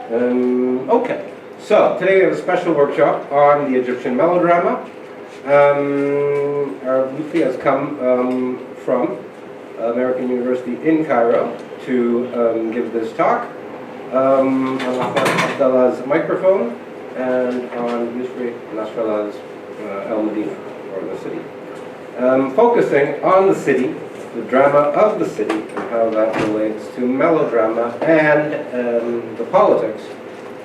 Okay, so today we have a special workshop on the Egyptian melodrama. Arab Loutfi has come from American University in Cairo to give this talk on Abdallah's microphone and on Yusri Nasrallah's El Medina, or the city. Focusing on the city, the drama of the city, and how that relates to melodrama and the politics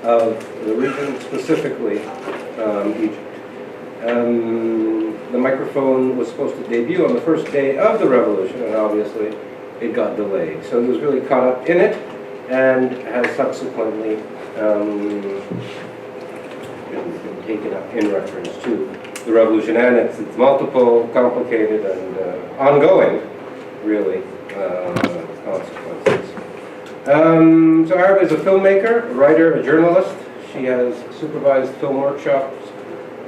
of the region, specifically Egypt. The microphone was supposed to debut on the first day of the revolution, and obviously it got delayed. So it was really caught up in it, and has subsequently been taken up in reference to the revolution and its multiple, complicated, and ongoing, really, consequences. So Arab is a filmmaker, a writer, a journalist. She has supervised film workshops,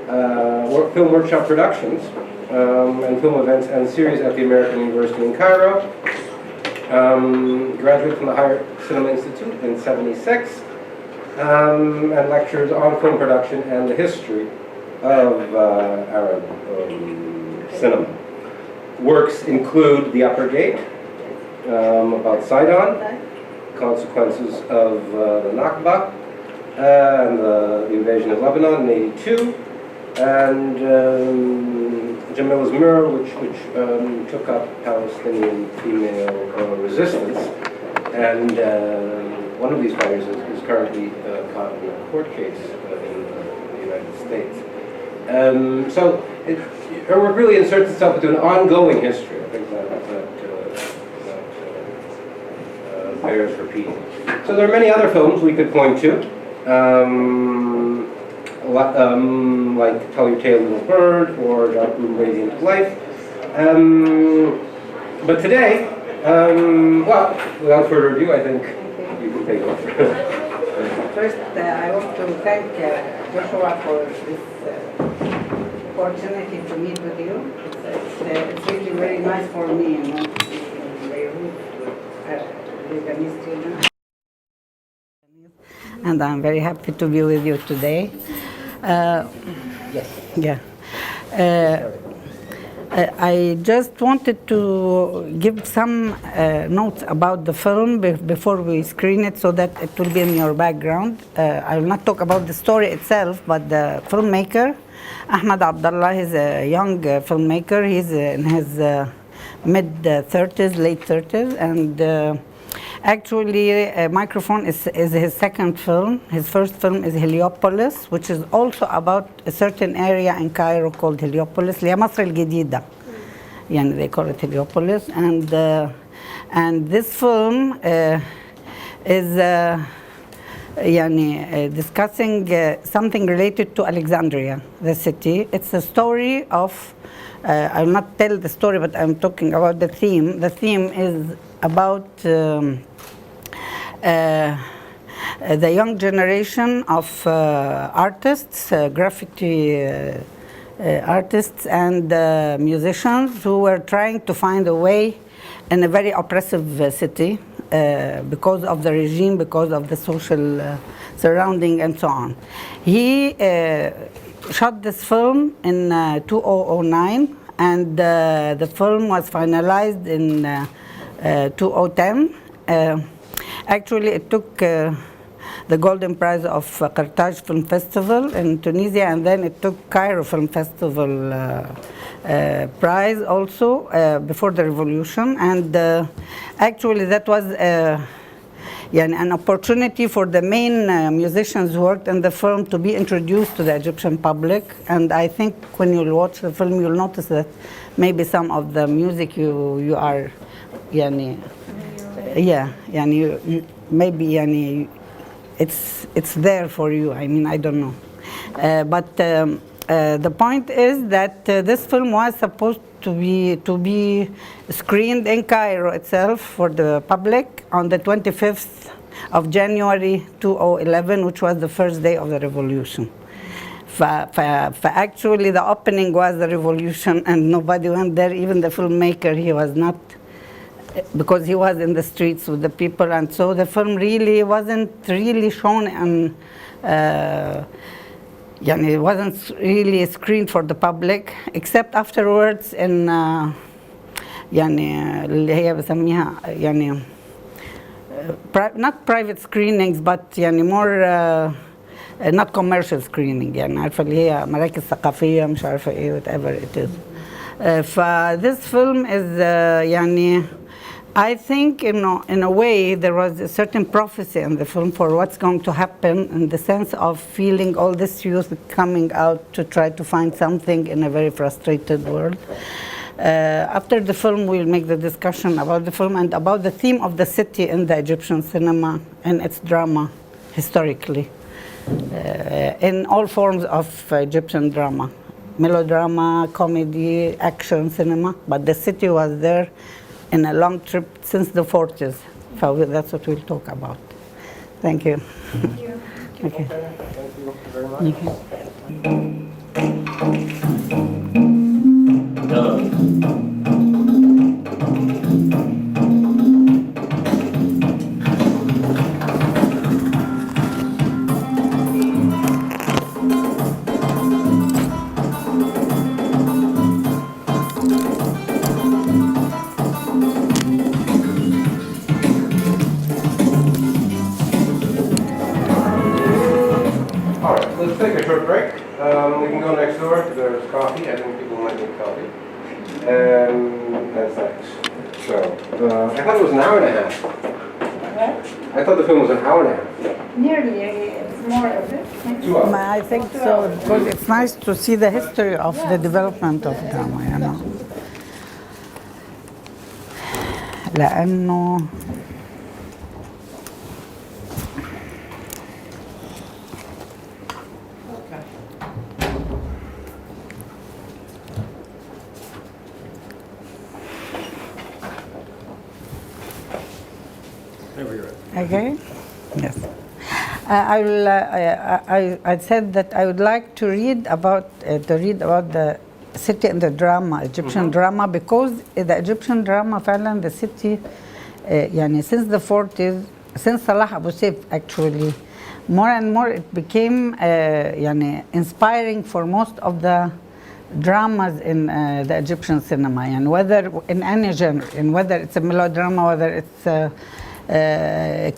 film workshop productions, and film events and series at the American University in Cairo. Graduated from the Higher Cinema Institute in '76, and lectures on film production and the history of Arab cinema. Works include The Upper Gate, about Sidon, consequences of the Nakba, and the invasion of Lebanon in '82, and Jamil's Mirror, which took up Palestinian female resistance. And one of these fighters is currently caught in a court case in the United States. So her work really inserts itself into an ongoing history. I think that bears repeating. So there are many other films we could point to, like Tell Your Tale, Little Bird, or Dark Room, Radiant Life. But today, well, without further ado, I think you can take over. First, I want to thank Joshua for this opportunity to meet with you. It's really very nice for me, to be in Beirut with Lebanese students. And I'm very happy to be with you today. Yes. Yeah. I just wanted to give some notes about the film before we screen it, so that it will be in your background. I will not talk about the story itself, but the filmmaker, Ahmed Abdallah, is a young filmmaker. He's in his mid-30s, late 30s, and actually, Microphone is his second film. His first film is Heliopolis, which is also about a certain area in Cairo called Heliopolis, اللي هي مصر الجديدة. يعني they call it Heliopolis. And this film is discussing something related to Alexandria, the city. It's a story of, I will not tell the story, but I'm talking about the theme. The theme is about the young generation of artists, graffiti artists and musicians who were trying to find a way in a very oppressive city because of the regime, because of the social surrounding and so on. He shot this film in 2009, and the film was finalized in 2010. Actually, it took the Golden Prize of Carthage Film Festival in Tunisia, and then it took Cairo Film Festival prize also before the revolution. And actually, that was an opportunity for the main musicians who worked in the film to be introduced to the Egyptian public. And I think when you'll watch the film, you'll notice that maybe some of the music you are, maybe it's there for you. I mean, I don't know. But the point is that this film was supposed to be screened in Cairo itself for the public on the 25th of January 2011, which was the first day of the revolution. Actually, the opening was the revolution, and nobody went there. Even the filmmaker, he was not because he was in the streets with the people, and so the film really wasn't really shown on it wasn't really screened for the public except afterwards in اللي هي بسميها not private screenings but more not commercial screening عارفة اللي هي مراكز ثقافية مش عارفة ايه whatever it is. This film is I think in a way there was a certain prophecy in the film for what's going to happen, in the sense of feeling all this youth coming out to try to find something in a very frustrated world. After the film, we'll make the discussion about the film and about the theme of the city in the Egyptian cinema and its drama historically, in all forms of Egyptian drama, melodrama, comedy, action, cinema, but the city was there in a long trip since the 40s. So that's what we'll talk about. Thank you. Thank you. Okay. Thank you very much. All right, let's take a short break. We can go next door. There's coffee. I think people might need coffee. And snacks. So, I thought it was an hour and a half. What? I thought the film was an hour and a half. Nearly, it's more of it. 2 hours. I think so, because it's nice to see the history of the development of drama, لأنه Okay. Yes. I said that I would like to read about the city and the drama, Egyptian drama, because the Egyptian drama, فعلا, the city, since the 40s, since Salah Abu Saif, actually, more and more it became inspiring for most of the dramas in the Egyptian cinema, and whether in any genre, and whether it's a melodrama, whether it's a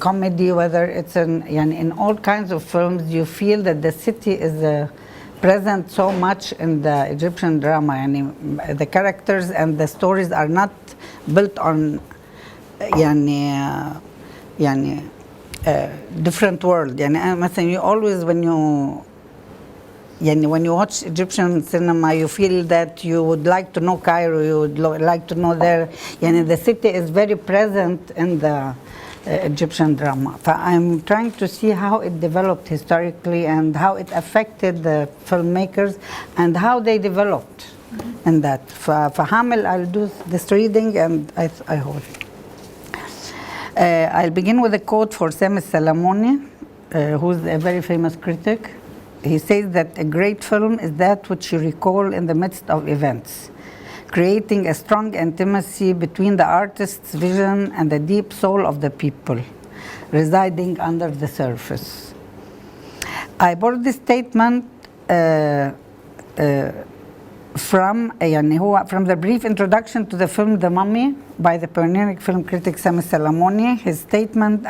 comedy, whether it's in all kinds of films, you feel that the city is present so much in the Egyptian drama, and the characters and the stories are not built on different world. مثلا you always when you watch Egyptian cinema, you feel that you would like to know Cairo, you would like to know there. The city is very present in the Egyptian drama. I'm trying to see how it developed historically and how it affected the filmmakers and how they developed in that. For Hamil, I'll do this reading and I hope. I'll begin with a quote for Sami Salamoni, who's a very famous critic. He says that a great film is that which you recall in the midst of events, creating a strong intimacy between the artist's vision and the deep soul of the people residing under the surface. I brought this statement from the brief introduction to the film The Mummy by the pioneering film critic Sami Salamoni. His statement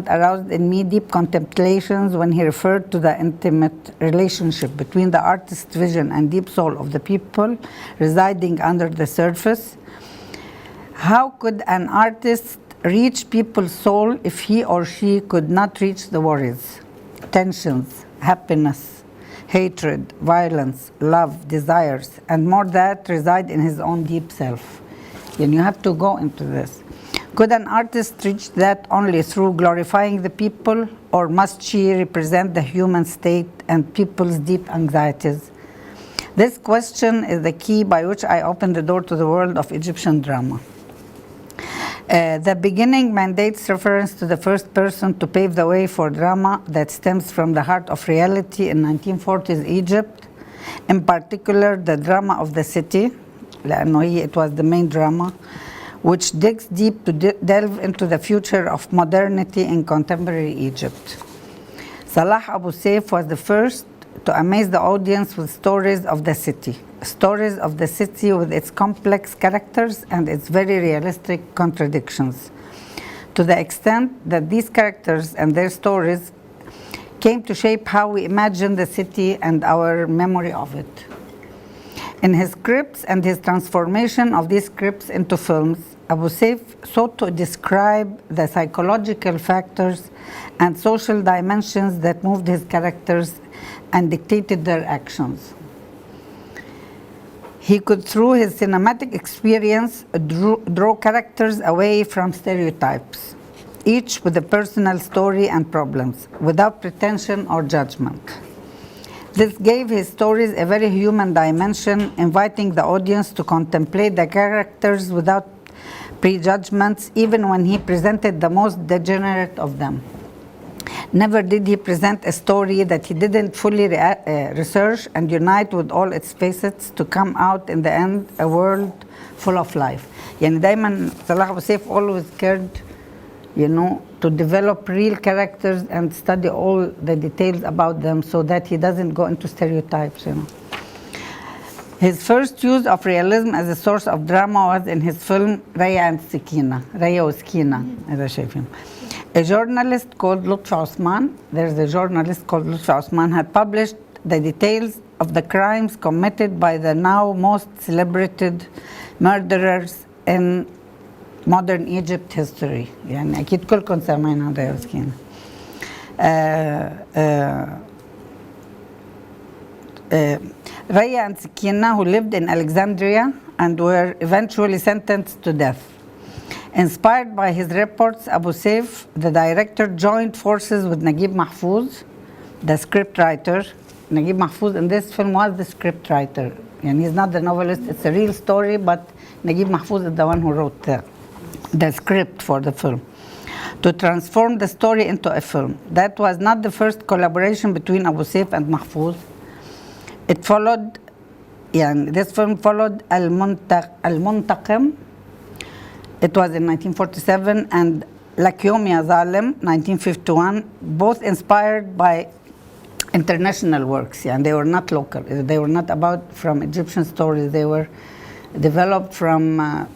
aroused in me deep contemplations when he referred to the intimate relationship between the artist's vision and deep soul of the people residing under the surface. How could an artist reach people's soul if he or she could not reach the worries, tensions, happiness, hatred, violence, love, desires, and more that reside in his own deep self? And you have to go into this. Could an artist reach that only through glorifying the people, or must she represent the human state and people's deep anxieties? This question is the key by which I open the door to the world of Egyptian drama. The beginning mandates reference to the first person to pave the way for drama that stems from the heart of reality in 1940s Egypt, in particular the drama of the city, لأنه it was the main drama, which digs deep to delve into the future of modernity in contemporary Egypt. Salah Abu Saif was the first to amaze the audience with stories of the city with its complex characters and its very realistic contradictions, to the extent that these characters and their stories came to shape how we imagine the city and our memory of it. In his scripts and his transformation of these scripts into films, Abu Saif sought to describe the psychological factors and social dimensions that moved his characters and dictated their actions. He could, through his cinematic experience, draw characters away from stereotypes, each with a personal story and problems, without pretension or judgment. This gave his stories a very human dimension, inviting the audience to contemplate the characters without prejudgments, even when he presented the most degenerate of them. Never did he present a story that he didn't fully research and unite with all its facets to come out in the end a world full of life. يعني دايما صلاح أبو سيف always cared, to develop real characters and study all the details about them so that he doesn't go into stereotypes. His first use of realism as a source of drama was in his film Raya and Sakina, Raya وسكينة إذا شايفين. A journalist called Loutfi Osman, there's a journalist called Loutfi Osman, had published the details of the crimes committed by the now most celebrated murderers in modern Egypt history. يعني أكيد كلكم سامعين عن ريا وسكينة. Raya and Sakina, who lived in Alexandria and were eventually sentenced to death. Inspired by his reports, Abu Saif, the director, joined forces with Naguib Mahfouz, the scriptwriter. Naguib Mahfouz in this film was the scriptwriter. And he's not the novelist, it's a real story, but Naguib Mahfouz is the one who wrote the script for the film, to transform the story into a film. That was not the first collaboration between Abu Saif and Mahfouz. It followed, this film followed Al-Muntaqim. It was in 1947, and Lak Yom Ya Zalim, 1951, both inspired by international works, and they were not local. They were not about from Egyptian stories. They were developed from,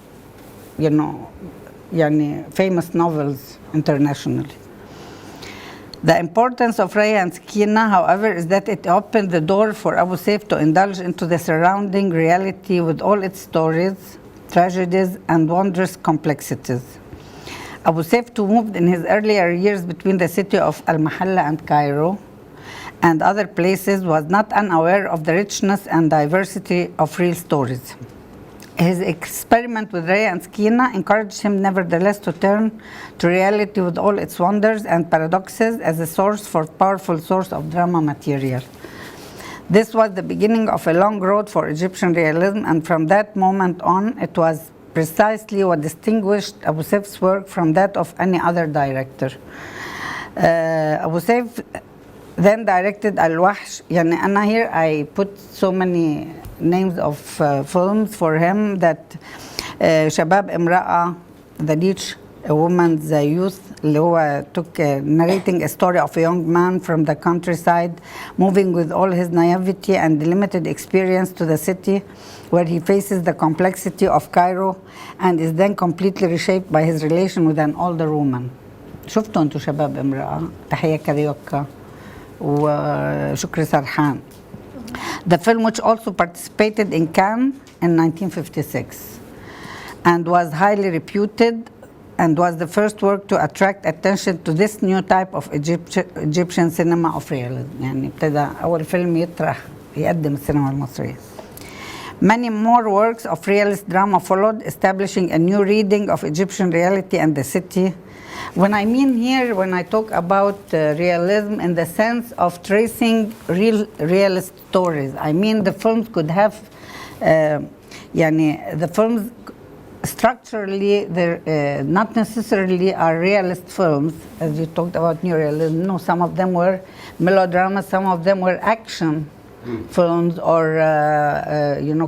famous novels internationally. The importance of Raya and Sakina, however, is that it opened the door for Abu Saif to indulge into the surrounding reality with all its stories, tragedies, and wondrous complexities. Abu Saif, too, moved in his earlier years between the city of Al-Mahalla and Cairo and other places, was not unaware of the richness and diversity of real stories. His experiment with Raya and Sakina encouraged him nevertheless to turn to reality with all its wonders and paradoxes as a powerful source of drama material. This was the beginning of a long road for Egyptian realism, and from that moment on, it was precisely what distinguished Abu Saif's work from that of any other director. Abu Saif then directed Al-Wahsh. And here I put so many names of films for him that Shabab Imra'a, The Leech, a woman's youth, اللي هو took narrating a story of a young man from the countryside, moving with all his naivety and limited experience to the city, where he faces the complexity of Cairo and is then completely reshaped by his relation with an older woman. شفتوا انتوا شباب امرأة، تحية كاريوكا وشكري سرحان. The film, which also participated in Cannes in 1956 and was highly reputed, and was the first work to attract attention to this new type of Egyptian cinema of realism. يعني ابتدى أول فيلم يقدم السينما المصرية. Many more works of realist drama followed, establishing a new reading of Egyptian reality and the city. When I talk about realism in the sense of tracing realist stories, I mean the films could have, the films structurally, they're not necessarily are realist films, as you talked about neorealism. No, some of them were melodramas, some of them were action films or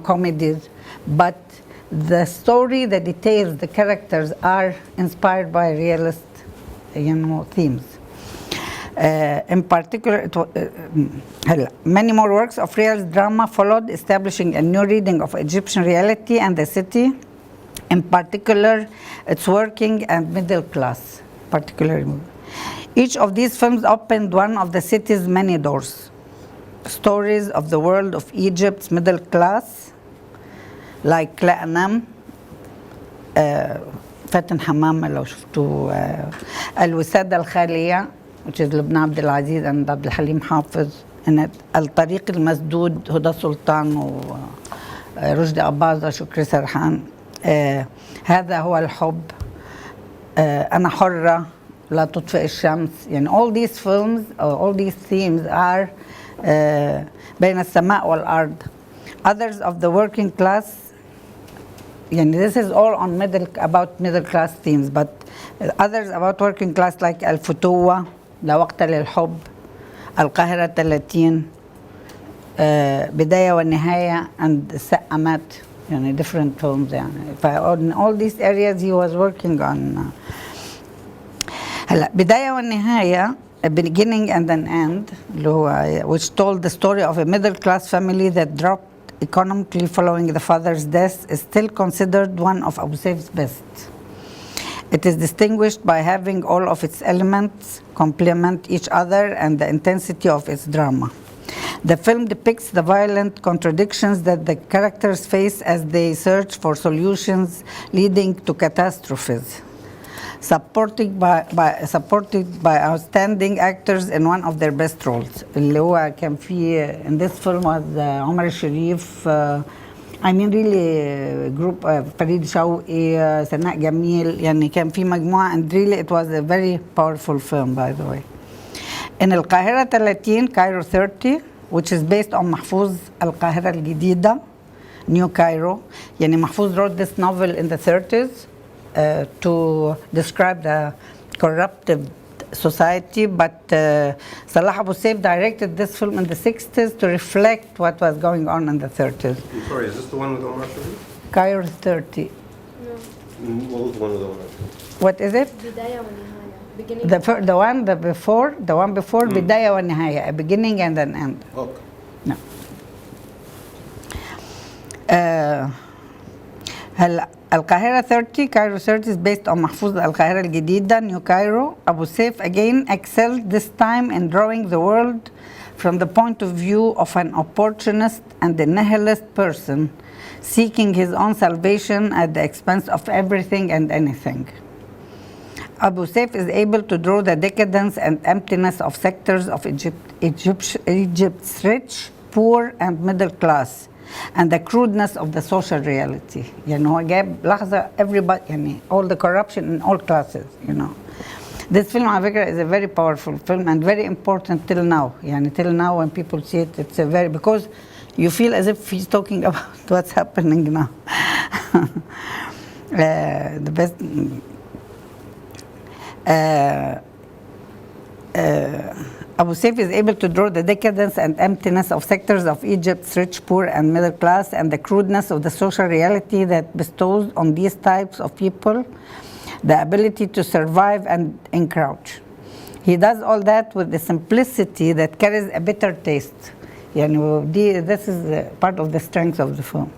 comedies. But the story, the details, the characters are inspired by realist, themes. In particular, many more works of realist drama followed, establishing a new reading of Egyptian reality and the city, in particular, its working and middle class, particularly. Each of these films opened one of the city's many doors. Stories of the world of Egypt's middle class, like لا أنام, فاتن حمامة لو شفتوا, الوسادة الخالية, which is لبنى عبد العزيز and عبد الحليم حافظ, and الطريق المسدود, هدى سلطان ورشدي أباظة, شكري سرحان, هذا هو الحب, أنا حرة, لا تطفئ الشمس. all these films, all these themes are بين السماء والأرض. Others of the working class, this is all on about middle class themes, but others about working class like الفتوة, لا وقت للحب, القاهرة 30, بداية والنهاية, and السقامات, different films. In all these areas he was working on. هلا بداية والنهاية, a beginning and an end, which told the story of a middle class family that dropped economically following the father's death, is still considered one of Abu Saif's best. It is distinguished by having all of its elements complement each other and the intensity of its drama. The film depicts the violent contradictions that the characters face as they search for solutions leading to catastrophes, supported by outstanding actors in one of their best roles. اللي هو كان في in this film was عمر الشريف, really group فريد شوقي, سناء جميل, كان في مجموعة, and really it was a very powerful film, by the way. In القاهرة 30, Cairo 30, which is based on محفوظ القاهرة الجديدة, New Cairo. محفوظ wrote this novel in the 30s to describe the corrupted society, but Salah Abu Saif directed this film in the 60s to reflect what was going on in the 30s. I'm sorry, is this the one with Omar Sharif? Cairo 30. No. What was the one with Omar Sharif? What is it? بداية ونهاية. Beginning. The one before بداية ونهاية, a beginning and an end. Okay. No. هلا القاهرة 30, Cairo 30 is based on محفوظ القاهرة الجديدة, New Cairo. Abu Saif again excelled this time in drawing the world from the point of view of an opportunist and a nihilist person seeking his own salvation at the expense of everything and anything. Abu Saif is able to draw the decadence and emptiness of sectors of Egypt's rich, poor, and middle class, and the crudeness of the social reality. هو جاب لحظة everybody, all the corruption in all classes, This film, على فكرة, is a very powerful film and very important till now. Till now when people see it, it's a very, because you feel as if he's talking about what's happening now. The best. Abu Saif is able to draw the decadence and emptiness of sectors of Egypt's rich, poor, and middle class, and the crudeness of the social reality that bestows on these types of people the ability to survive and encroach. He does all that with the simplicity that carries a bitter taste. This is part of the strength of the film.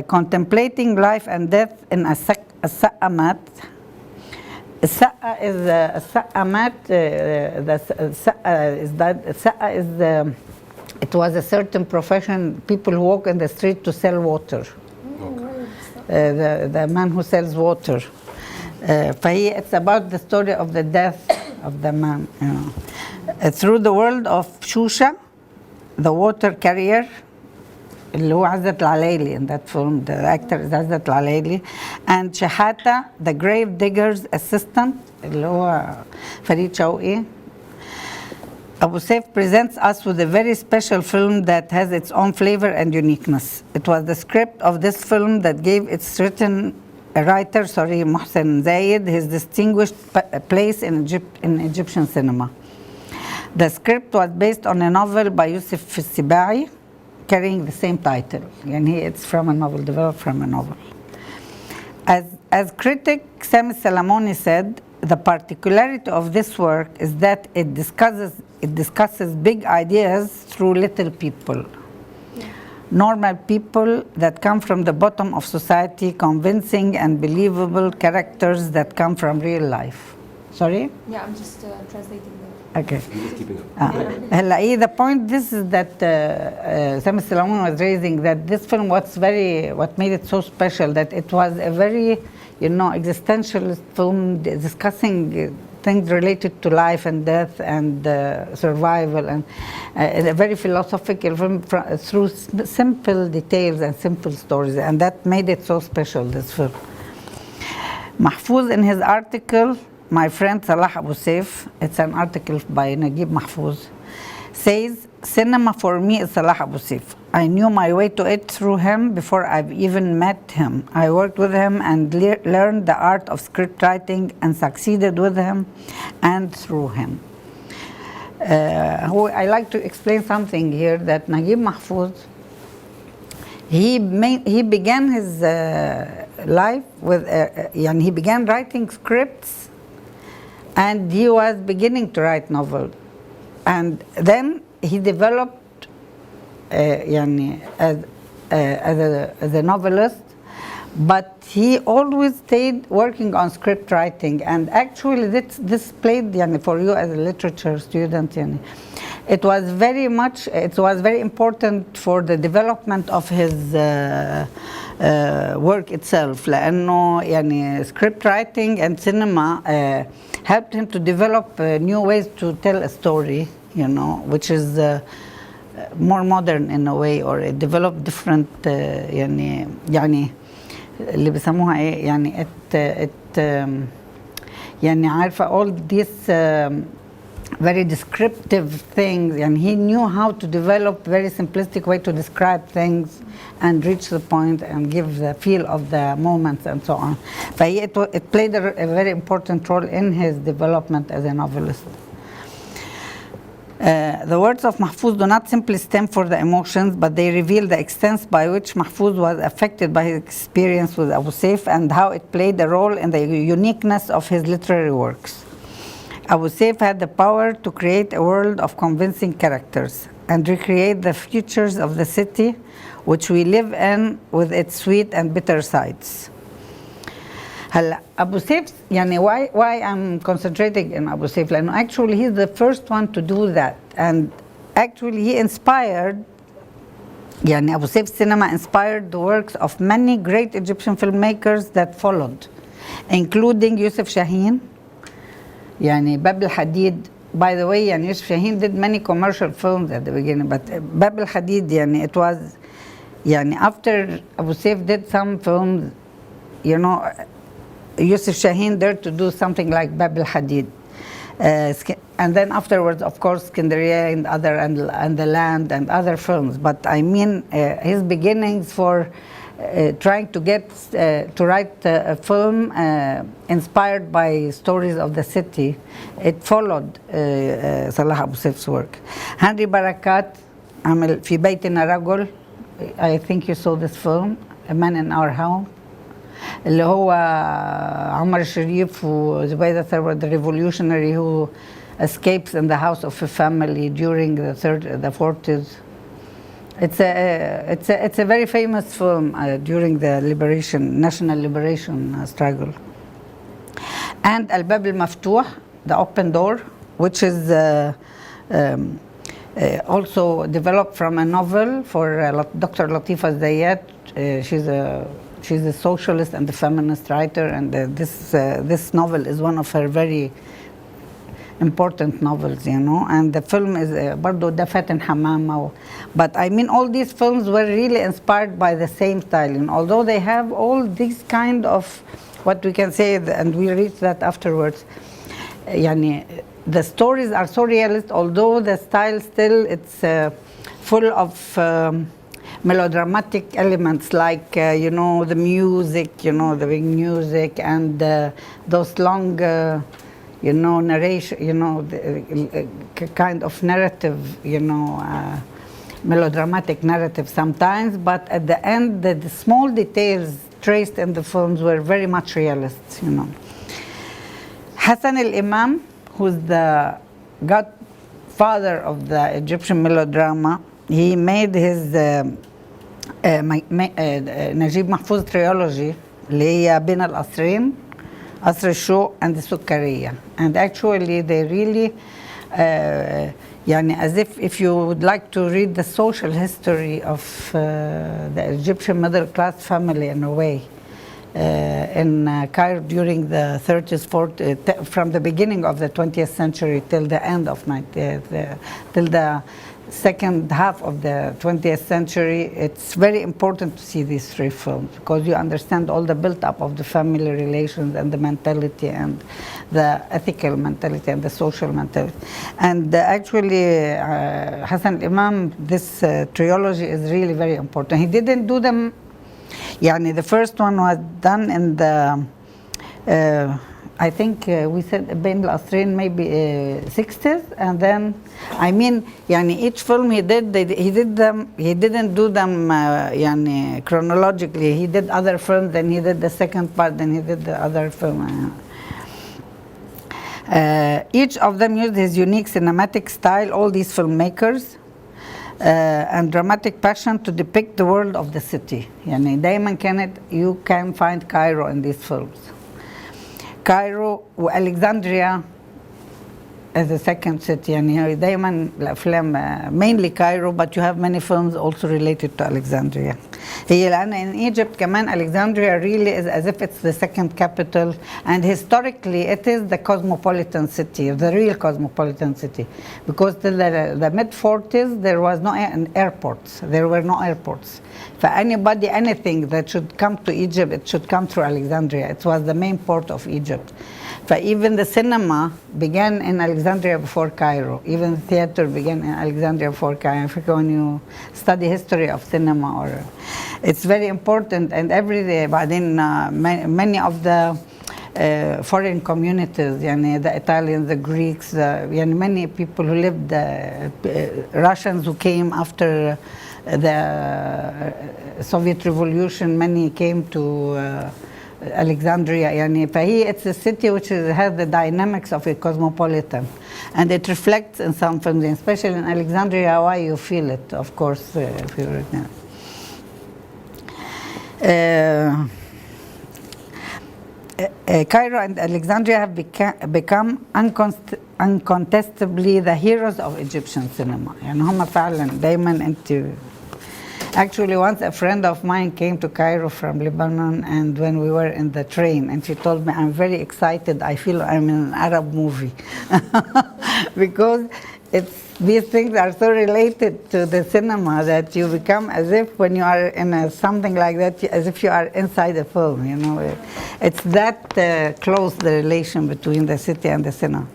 Contemplating life and death in a sa'amat. It was a certain profession, people who walk in the street to sell water. The man who sells water. It's about the story of the death of the man. Through the world of Shusha, the water carrier, اللي هو عزت العلايلي in that film, the actor is عزت العلايلي, and Shahata, the grave digger's assistant, اللي هو فريد شوقي. Abu Saif presents us with a very special film that has its own flavor and uniqueness. It was the script of this film that gave its writer, Mohsen Zayed, his distinguished place in Egyptian cinema. The script was based on a novel by Yusuf Sibai, carrying the same title. And it's from a novel, developed from a novel. As critic Sami Salamoni said, the particularity of this work is that it discusses big ideas through little people. Normal people that come from the bottom of society, convincing and believable characters that come from real life. Sorry? Yeah, I'm just translating the... Okay. Just keeping up. The point this is that Sami Salamon was raising, that this film what made it so special, that it was a very, existentialist film discussing things related to life and death and survival, and a very philosophical film through simple details and simple stories, and that made it so special, this film. Mahfouz, in his article, my friend Salah Abu Saif, it's an article by Naguib Mahfouz, says, cinema for me is Salah Abu Saif. I knew my way to it through him before I've even met him. I worked with him and learned the art of script writing and succeeded with him and through him. I like to explain something here, that Naguib Mahfouz, he began his life with, he began writing scripts, and he was beginning to write novels. And then he developed as a novelist, but he always stayed working on script writing. And actually this played for you as a literature student, it was very important for the development of his work itself, لأنه script writing and cinema helped him to develop new ways to tell a story, which is more modern in a way, or it developed different اللي بيسموها ايه عارفة all these very descriptive things, and he knew how to develop very simplistic way to describe things and reach the point and give the feel of the moments and so on. But it played a very important role in his development as a novelist. The words of Mahfouz do not simply stem for the emotions, but they reveal the extent by which Mahfouz was affected by his experience with Abu Saif and how it played a role in the uniqueness of his literary works. Abu Saif had the power to create a world of convincing characters and recreate the features of the city which we live in with its sweet and bitter sides. Abu Saif, why I'm concentrating on Abu Saif, لأنه actually he's the first one to do that, and actually he inspired, Abu Saif's cinema inspired the works of many great Egyptian filmmakers that followed, including Yusuf Shaheen, Bab al-Hadid. By the way, Yusuf Shaheen did many commercial films at the beginning, but Bab al-Hadid, it was, after Abu Saif did some films, Yusuf Shaheen dared to do something like Bab al-Hadid. And then afterwards, of course, Skinderiya and The Land and other films. But I mean, his beginnings for trying to get to write a film inspired by stories of the city, it followed Salah Abu Saif's work. Henry Barakat عمل في بيتنا رجل. I think you saw this film, A Man in Our Home. اللي هو عمر الشريف وزبيدة ثروت, the revolutionary who escapes in the house of a family during the 40s. It's a very famous film during the national liberation struggle. And Al-Bab al-Maftuh, The Open Door, which is also developed from a novel for Dr. Latifa Zayat. She's a socialist and a feminist writer, and this novel is one of her very important novels, and the film is برضو دفاتن حمامة. But I mean, all these films were really inspired by the same style, although they have all these kind of, what we can say, and we reach that afterwards, the stories are so realist, although the style still, it's full of melodramatic elements, like the music, the big music, and those long narration, the kind of narrative, melodramatic narrative sometimes, but at the end, the small details traced in the films were very much realist, you know. Hassan al-Imam, who's the godfather of the Egyptian melodrama, he made his Najib Mahfouz trilogy, اللي هي بين القصرين, قصر الشوق and السكرية. And actually they really يعني as if you would like to read the social history of the Egyptian middle class family in a way in Cairo during the 30s, 40s, from the beginning of the 20th century till the end of till the second half of the 20th century. It's very important to see these three films because you understand all the build-up of the family relations and the mentality and the ethical mentality and the social mentality. And actually, Hassan Imam, this trilogy is really very important. He didn't do them, يعني the first one was done in the I think we said بين القصرين maybe 60s, and then I mean يعني each film he did them, he didn't do them يعني chronologically. He did other films, then he did the second part, then he did the other film. Each of them used his unique cinematic style, all these filmmakers, and dramatic passion to depict the world of the city. يعني دايما كانت you can find Cairo in these films. Cairo وألكسندريا as a second city. يعني دايما الأفلام mainly Cairo, but you have many films also related to Alexandria. هي لأن in Egypt كمان Alexandria really is as if it's the second capital, and historically it is the cosmopolitan city, the real cosmopolitan city, because till the mid-40s there was no airports. There were no airports. For anybody, anything that should come to Egypt, it should come through Alexandria. It was the main port of Egypt. Even the cinema began in Alexandria before Cairo. Even the theater began in Alexandria before Cairo. I think when you study history of cinema, or it's very important. And every day, but in many of the foreign communities, يعني the Italians, the Greeks, يعني many people who lived, Russians who came after the Soviet Revolution, many came to Alexandria. يعني فهي it's a city which has the dynamics of a cosmopolitan, and it reflects in some films, especially in Alexandria. Why you feel it, of course, if you read now. Cairo and Alexandria have become uncontestably the heroes of Egyptian cinema. يعني هم فعلا دايما انت. Actually, once a friend of mine came to Cairo from Lebanon, and when we were in the train, and she told me, I'm very excited, I feel I'm in an Arab movie. Because these things are so related to the cinema that you become as if when you are in something like that, as if you are inside a film, you know. It's that close, the relation between the city and the cinema.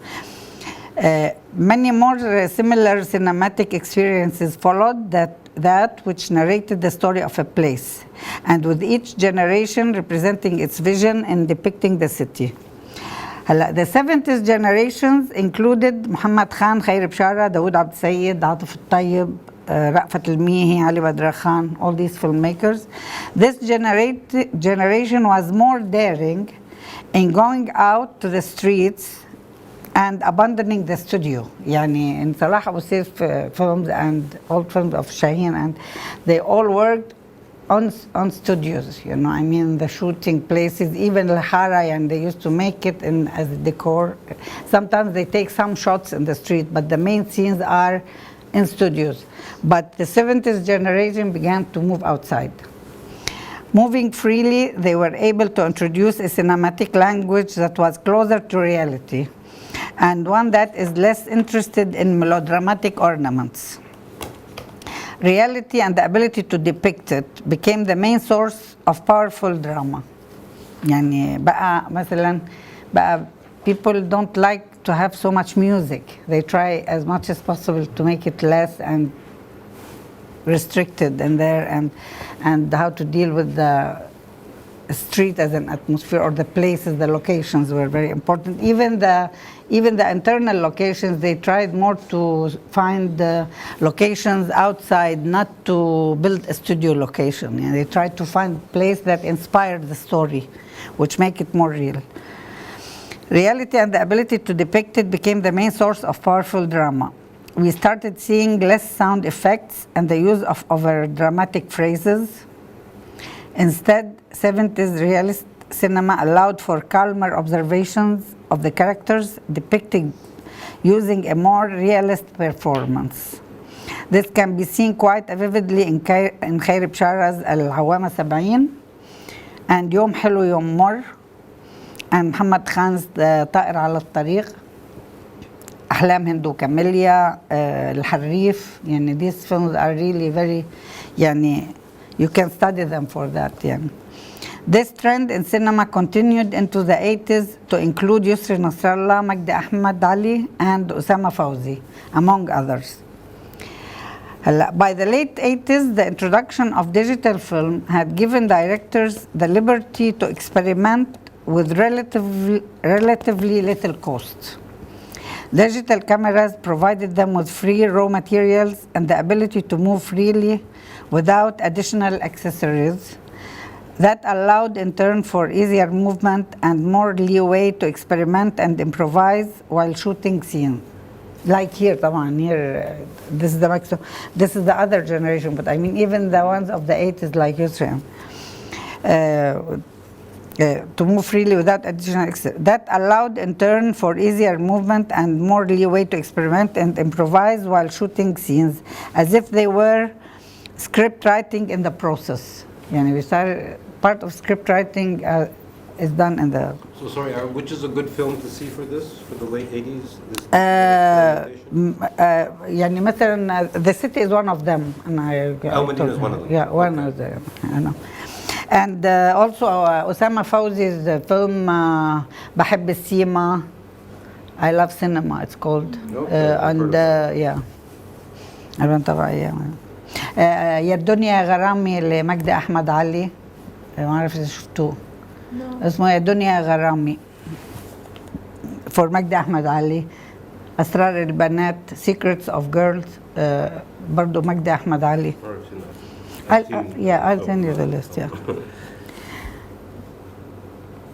Many more similar cinematic experiences followed that which narrated the story of a place, and with each generation representing its vision in depicting the city. The 70s generations included Muhammad Khan, Khair Bshara, Dawood Abd Sayyid, Atif al-Tayyib, Ra'fat al-Mihi, Ali Badr Khan, all these filmmakers. This generation was more daring in going out to the streets and abandoning the studio. يعني in Salah Abu Saif films and old films of Shaheen, and they all worked on studios, you know. I mean, the shooting places, even Al-Hara, and they used to make it as a decor. Sometimes they take some shots in the street, but the main scenes are in studios. But the 70s generation began to move outside. Moving freely, they were able to introduce a cinematic language that was closer to reality, and one that is less interested in melodramatic ornaments. Reality and the ability to depict it became the main source of powerful drama. يعني بقى مثلا people don't like to have so much music. They try as much as possible to make it less and restricted in there, and how to deal with the street as an atmosphere, or the places, the locations were very important. Even the internal locations, they tried more to find the locations outside, not to build a studio location. And they tried to find a place that inspired the story, which make it more real. Reality and the ability to depict it became the main source of powerful drama. We started seeing less sound effects and the use of over-dramatic phrases. Instead, 70s realist cinema allowed for calmer observations of the characters depicted using a more realist performance. This can be seen quite vividly in خير بشارة العوامة 70 and يوم حلو يوم مر and محمد خان's طائر على الطريق, أحلام هندو كاميليا, الحريف. يعني these films are really very, يعني you can study them for that. يعني. This trend in cinema continued into the 80s to include Yusri Nasrallah, Magdi Ahmad Ali, and Osama Fawzi, among others. By the late 80s, the introduction of digital film had given directors the liberty to experiment with relatively little cost. Digital cameras provided them with free raw materials and the ability to move freely without additional accessories. That allowed in turn for easier movement and more leeway to experiment and improvise while shooting scenes. Like here, here, this is the maximum. This is the other generation, but I mean even the ones of the 80s like Yusri. To move freely without additional access. That allowed in turn for easier movement and more leeway to experiment and improvise while shooting scenes, as if they were script writing in the process. Yani we started, part of script writing is done in the... So sorry, which is a good film to see for this, for the late 80s? يعني مثلا The City is one of them. And Medina is one of them. Yeah, one of them. I know. And also Osama Fawzi's film بحب السيما, I Love Cinema, it's called. And yeah, I don't know. يا الدنيا غرامي لمجدي أحمد علي, ما أعرف إذا شفتوه. اسمه يا الدنيا غرامي for مجدي أحمد علي. أسرار البنات, Secrets of Girls, برضو مجدي أحمد علي. I'll send you the list. Yeah.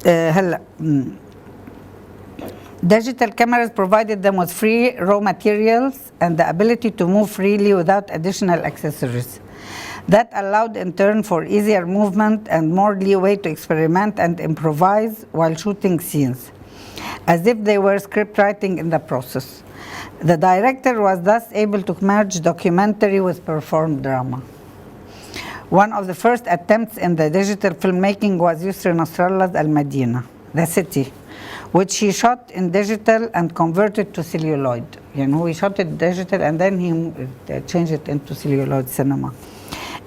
هلا. Digital cameras provided them with free raw materials and the ability to move freely without additional accessories. That allowed in turn for easier movement and more leeway to experiment and improvise while shooting scenes, as if they were script writing in the process. The director was thus able to merge documentary with performed drama. One of the first attempts in the digital filmmaking was Yusri Nasrallah's Al-Madina, The City, which he shot in digital and converted to celluloid. You know, he shot it digital and then he changed it into celluloid cinema.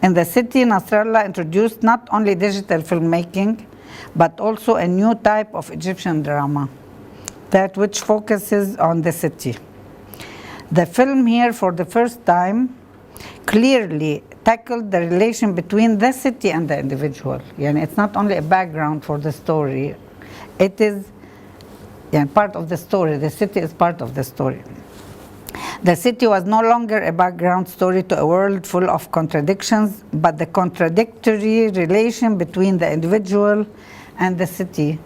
In The City, Nasrallah introduced not only digital filmmaking, but also a new type of Egyptian drama, that which focuses on the city. The film here, for the first time, clearly tackled the relation between the city and the individual. Yani it's not only a background for the story, it is part of the story. The city is part of the story. The city was no longer a background story to a world full of contradictions, but the contradictory relation between the individual and the city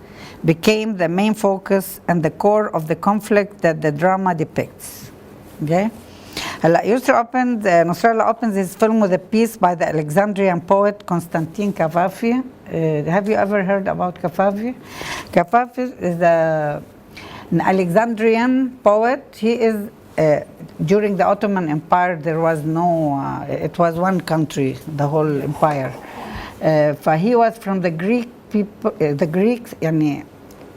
became the main focus and the core of the conflict that the drama depicts. Okay? Nasrallah opens his film with a piece by the Alexandrian poet Constantine Kafafi. Have you ever heard about Kafafi? Kafafi is an Alexandrian poet. He is, during the Ottoman Empire, there was no, it was one country, the whole empire. He was from the Greek people, the Greeks,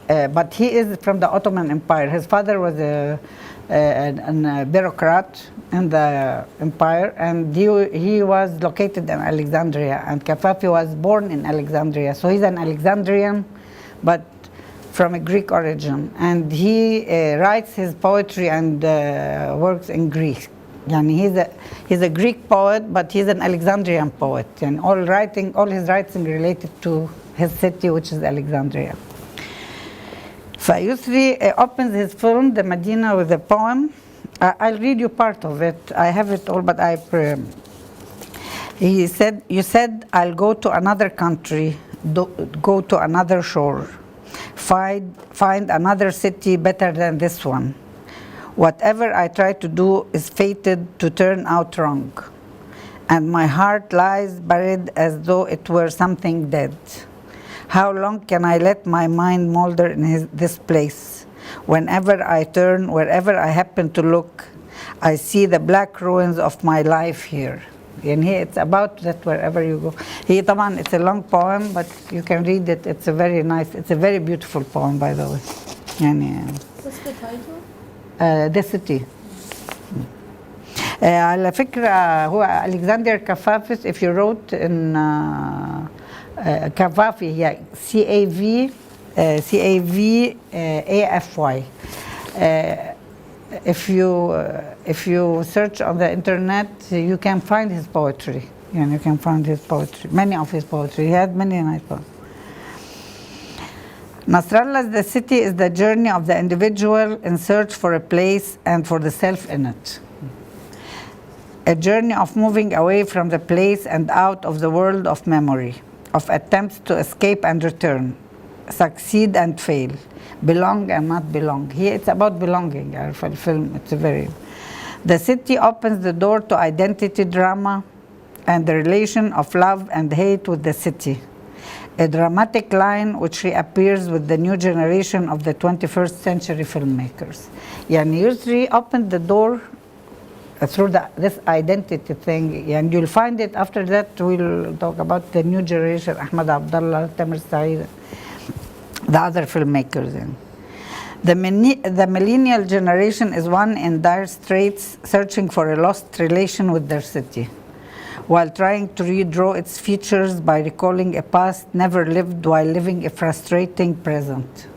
but he is from the Ottoman Empire. His father was a bureaucrat in the empire, and he was located in Alexandria, and Kafafi was born in Alexandria. So he's an Alexandrian, but from a Greek origin, and he writes his poetry and works in Greek. He's a Greek poet, but he's an Alexandrian poet, and all his writing related to his city, which is Alexandria. فيسري opens his film, The Medina, with a poem. I'll read you part of it. I have it all, but he said, "You said I'll go to another country, go to another shore, find another city better than this one. Whatever I try to do is fated to turn out wrong, and my heart lies buried as though it were something dead. How long can I let my mind molder in this place? Whenever I turn, wherever I happen to look, I see the black ruins of my life here." And here it's about that wherever you go. طبعا it's a long poem, but you can read it. It's a very nice, it's a very beautiful poem, by the way. What's the title? The City. على فكرة هو Alexander Kafafis, if you wrote in Kafafi, yeah, C-A-V-A-F-Y. If you search on the internet, you can find his poetry. You can find his poetry, many of his poetry. He had many nice poems. Nasrallah's The City is the journey of the individual in search for a place and for the self in it. A journey of moving away from the place and out of the world of memory, of attempts to escape and return, succeed and fail, belong and not belong. Here it's about belonging. For the film, it's a very... The City opens the door to identity drama and the relation of love and hate with the city. A dramatic line which reappears with the new generation of the 21st century filmmakers. Yani Yusri opened the door through this identity thing, and you'll find it. After that we'll talk about the new generation, Ahmad Abdallah, Tamer Saeed, the other filmmakers. The millennial generation is one in dire straits, searching for a lost relation with their city, while trying to redraw its features by recalling a past never lived while living a frustrating present.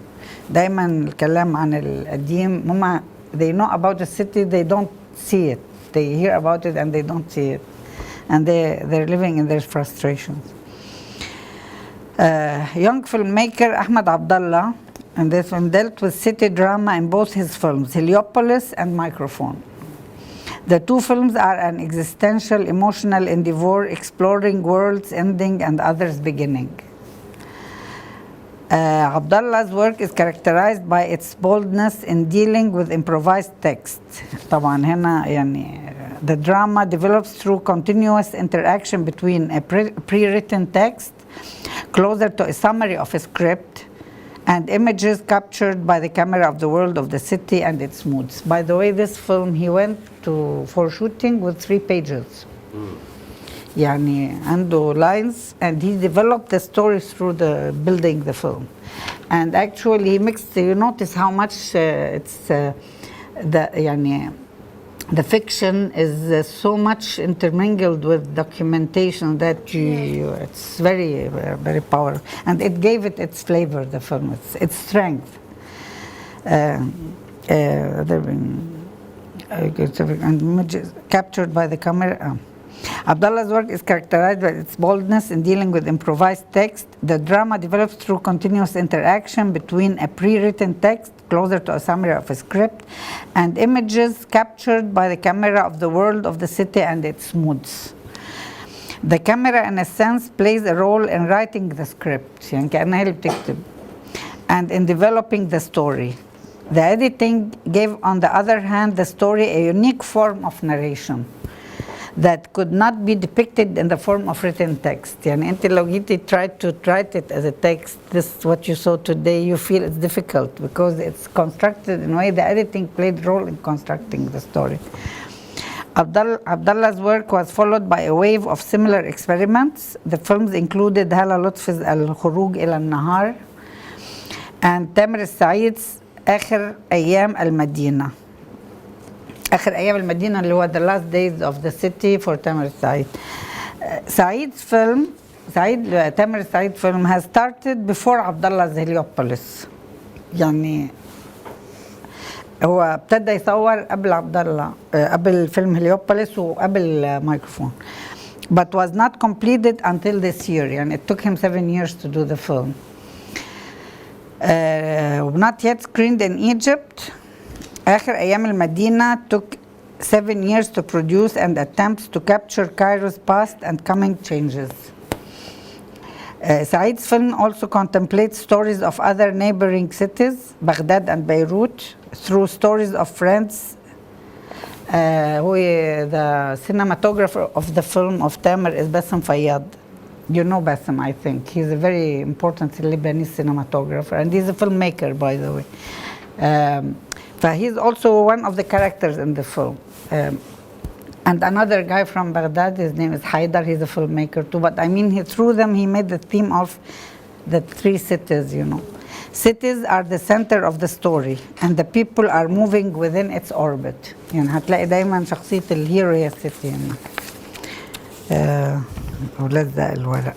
دايما الكلام عن القديم هم they know about the city, they don't see it. They hear about it and they don't see it. And they're living in their frustrations. Young filmmaker Ahmad Abdallah, and this one, dealt with city drama in both his films, Heliopolis and Microphone. The two films are an existential, emotional endeavor exploring worlds ending and others beginning. Abdallah's work is characterized by its boldness in dealing with improvised text. طبعا هنا يعني the drama develops through continuous interaction between a pre-written text, closer to a summary of a script, and images captured by the camera of the world of the city and its moods. By the way, this film he went for shooting with 3 pages. يعني عنده lines, and he developed the story through building the film. And actually he mixed, you notice how much the fiction is so much intermingled with documentation that it's very, very powerful. And it gave it its flavor, the film, its strength. And images captured by the camera. Abdallah's work is characterized by its boldness in dealing with improvised text. The drama develops through continuous interaction between a pre-written text, closer to a summary of a script, and images captured by the camera of the world of the city and its moods. The camera, in a sense, plays a role in writing the script, and in developing the story. The editing gave, on the other hand, the story a unique form of narration that could not be depicted in the form of written text. يعني انت لو جيتي tried to write it as a text, this what you saw today, you feel it's difficult because it's constructed in a way. The editing played a role in constructing the story. Abdallah's work was followed by a wave of similar experiments. The films included Hala Lutfi's Al-Khuruj ila al-Nahar and Tamer Saeed's آخر أيام المدينة. آخر أيام المدينة اللي هو The Last Days of the City for Tamer Saeed. Tamer Saeed film has started before Abdallah's Heliopolis. يعني هو ابتدى يصور قبل عبد الله، قبل فيلم هليوبوليس وقبل مايكروفون. but was not completed until this year, and it took him 7 years to do the film. Not yet screened in Egypt. آخر أيام المدينة took 7 years to produce and attempts to capture Cairo's past and coming changes. Said's film also contemplates stories of other neighboring cities, Baghdad and Beirut, through stories of friends. The cinematographer of the film of Tamer is Bassem Fayyad. You know Bassem, I think. He's a very important Lebanese cinematographer, and he's a filmmaker, by the way. He's also one of the characters in the film. And another guy from Baghdad, his name is Haidar, he's a filmmaker too. But I mean, through them, he made the theme of the 3 cities, you know. Cities are the center of the story, and the people are moving within its orbit. يعني هتلاقي دايما شخصية الهيرو هي السيتي يعني. ولزق الورق.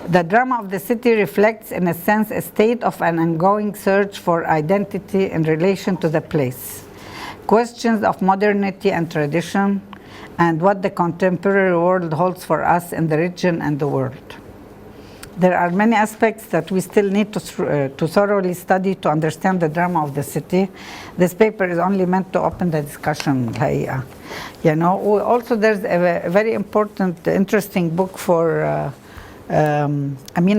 The drama of the city reflects, in a sense, a state of an ongoing search for identity in relation to the place. Questions of modernity and tradition, and what the contemporary world holds for us in the region and the world. There are many aspects that we still need to thoroughly study to understand the drama of the city. This paper is only meant to open the discussion. You know, also there's a very important, interesting book for Amin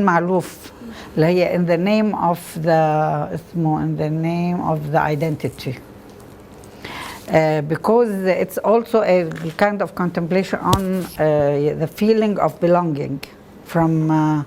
Malouf, in the name of the identity. Because it's also a kind of contemplation on the feeling of belonging from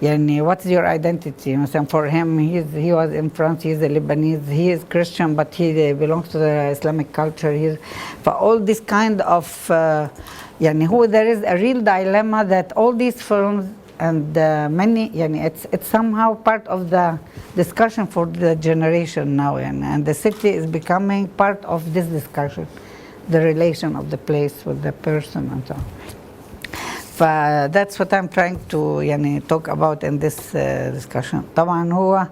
what's your identity? For him, he was in France, he's a Lebanese, he is Christian, but he belongs to the Islamic culture. For all this kind of, there is a real dilemma that all these films and many, it's somehow part of the discussion for the generation now, and the city is becoming part of this discussion, the relation of the place with the person and so on. That's what I'm trying to talk about in this discussion. طبعا هو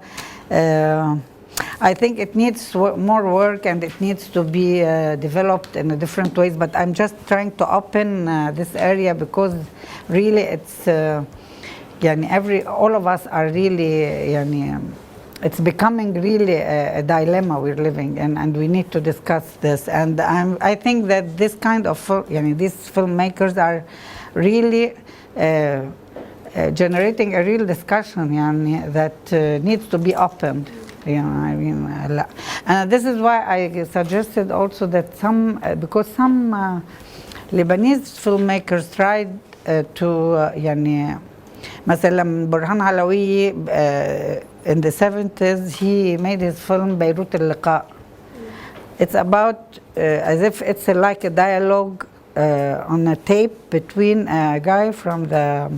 I think it needs more work, and it needs to be developed in a different ways, but I'm just trying to open this area because really it's all of us are really it's becoming really a dilemma we're living in, and we need to discuss this. And I think that this kind of these filmmakers are really generating a real discussion that needs to be opened. And this is why I suggested also that because some Lebanese filmmakers tried to مثلا برهان علوي in the 70s he made his film بيروت اللقاء. It's about as if it's like a dialogue on a tape between a guy from the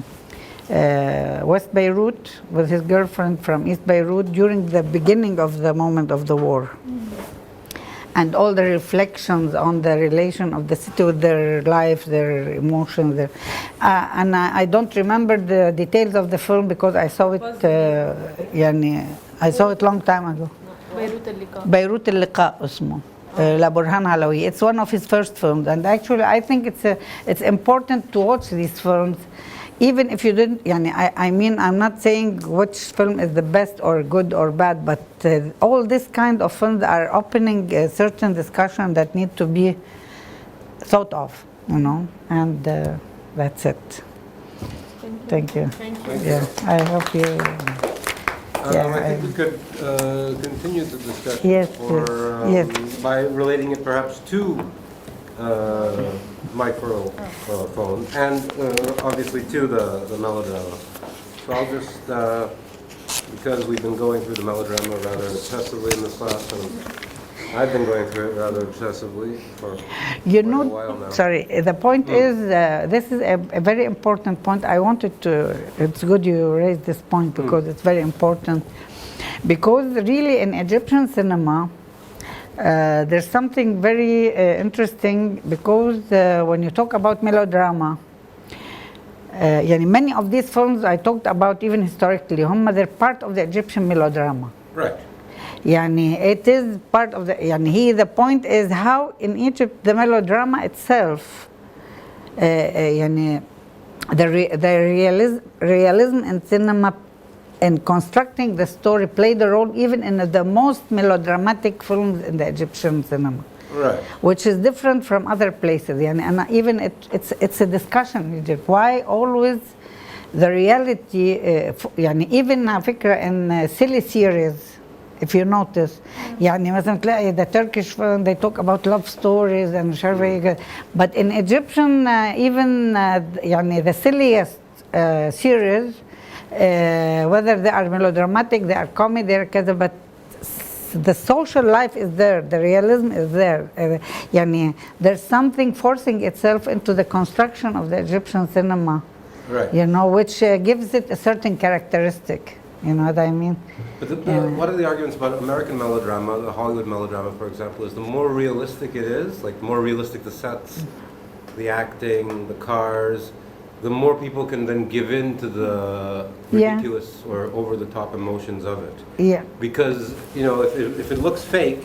West Beirut with his girlfriend from East Beirut during the beginning of the moment of the war. And all the reflections on the relation of the city with their life, their emotions. And I don't remember the details of the film because I saw it I saw it long time ago. بيروت اللقاء اسمه. لبرهان علوي. It's one of his first films, and actually I think it's important to watch these films, even if you didn't. I mean, I'm not saying which film is the best or good or bad, but all this kind of films are opening a certain discussion that need to be thought of, and that's it. Thank you. Thank you. Yeah, I hope you. I think we could continue the discussion Yes. By relating it perhaps to microphone and obviously to the melodrama. So I'll just, because we've been going through the melodrama rather obsessively in this class, and I've been going through it rather obsessively for quite a while now. Sorry, the point is, this is a very important point. I wanted to, it's good you raised this point because it's very important. Because really in Egyptian cinema, there's something very interesting because when you talk about melodrama, many of these films I talked about even historically, they're part of the Egyptian melodrama. Right. it is part of the the point is how in Egypt the melodrama itself the realism in cinema in constructing the story played a role even in the most melodramatic films in the Egyptian cinema. Right. Which is different from other places. And even it's a discussion in Egypt. Why always the reality, even على فكرة in silly series, if you notice, مثلا تلاقي the Turkish film, they talk about love stories and مش عارفة ايه. But in Egyptian, even the silliest series, whether they are melodramatic, they are comedy, they're كذا, but the social life is there, the realism is there. There's something forcing itself into the construction of the Egyptian cinema, right. Which gives it a certain characteristic. You know what I mean? But one of the arguments about American melodrama, the Hollywood melodrama, for example, is the more realistic it is, like the more realistic the sets, the acting, the cars, the more people can then give in to the ridiculous or over-the-top emotions of it. Yeah. Because, if it looks fake,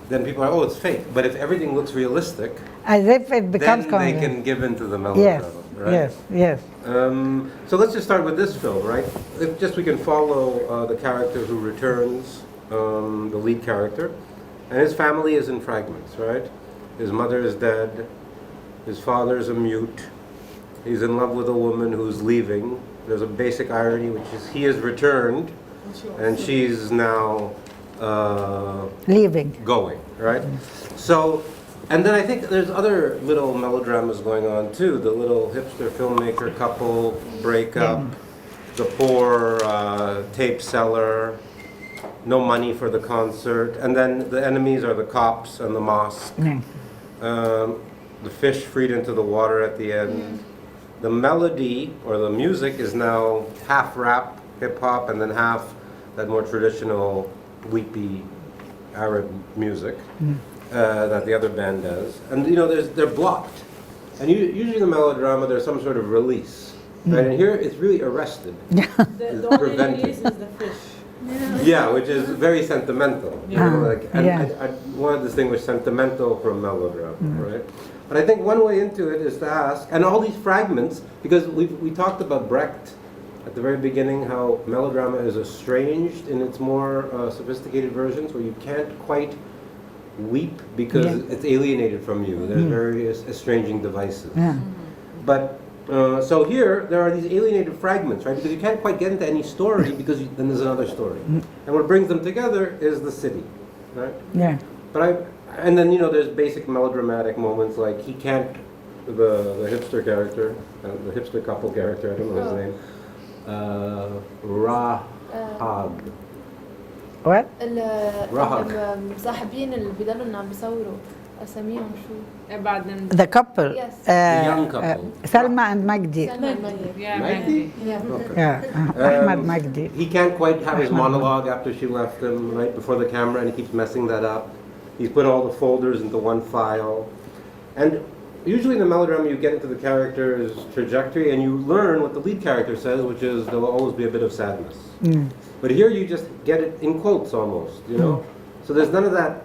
then people are, oh, it's fake. But if everything looks realistic, as if it becomes then they can give in to the melodrama. Right? Yes. So let's just start with this film, right? If just we can follow the character who returns, the lead character, and his family is in fragments, right? His mother is dead, his father is a mute, he's in love with a woman who's leaving. There's a basic irony, which is he has returned, and she's now leaving, going, right? So, and then I think there's other little melodramas going on too. The little hipster filmmaker couple breakup, the poor tape seller, no money for the concert, and then the enemies are the cops and the mosque. The fish freed into the water at the end. The melody or the music is now half rap, hip hop, and then half that more traditional weepy Arab music that the other band does. And they're blocked. And usually the melodrama, there's some sort of release. Right? And here it's really arrested. The only release is the fish. Yeah, which is very sentimental. I want to distinguish sentimental from melodrama, right? But I think one way into it is to ask, and all these fragments, because we talked about Brecht at the very beginning, how melodrama is estranged in its more sophisticated versions, where you can't quite weep because it's alienated from you. There's various estranging devices. But so here, there are these alienated fragments, right? Because you can't quite get into any story because then there's another story. And what brings them together is the city, right? Yeah. And then, there's basic melodramatic moments like he can't, the hipster character, the hipster couple character, I don't know his name, Rahab. What? Rahab. المصاحبين اللي بيضلوا انهم بيصوروا اساميهم شو؟ بعدين The couple. Yes. The young couple. Salma and Magdi. Magdi? Ahmad Magdi. He can't quite have his monologue after she left him, right before the camera, and he keeps messing that up. He's put all the folders into one file. And usually in the melodrama you get into the character's trajectory and you learn what the lead character says, which is there will always be a bit of sadness. But here you just get it in quotes almost, So there's none of that.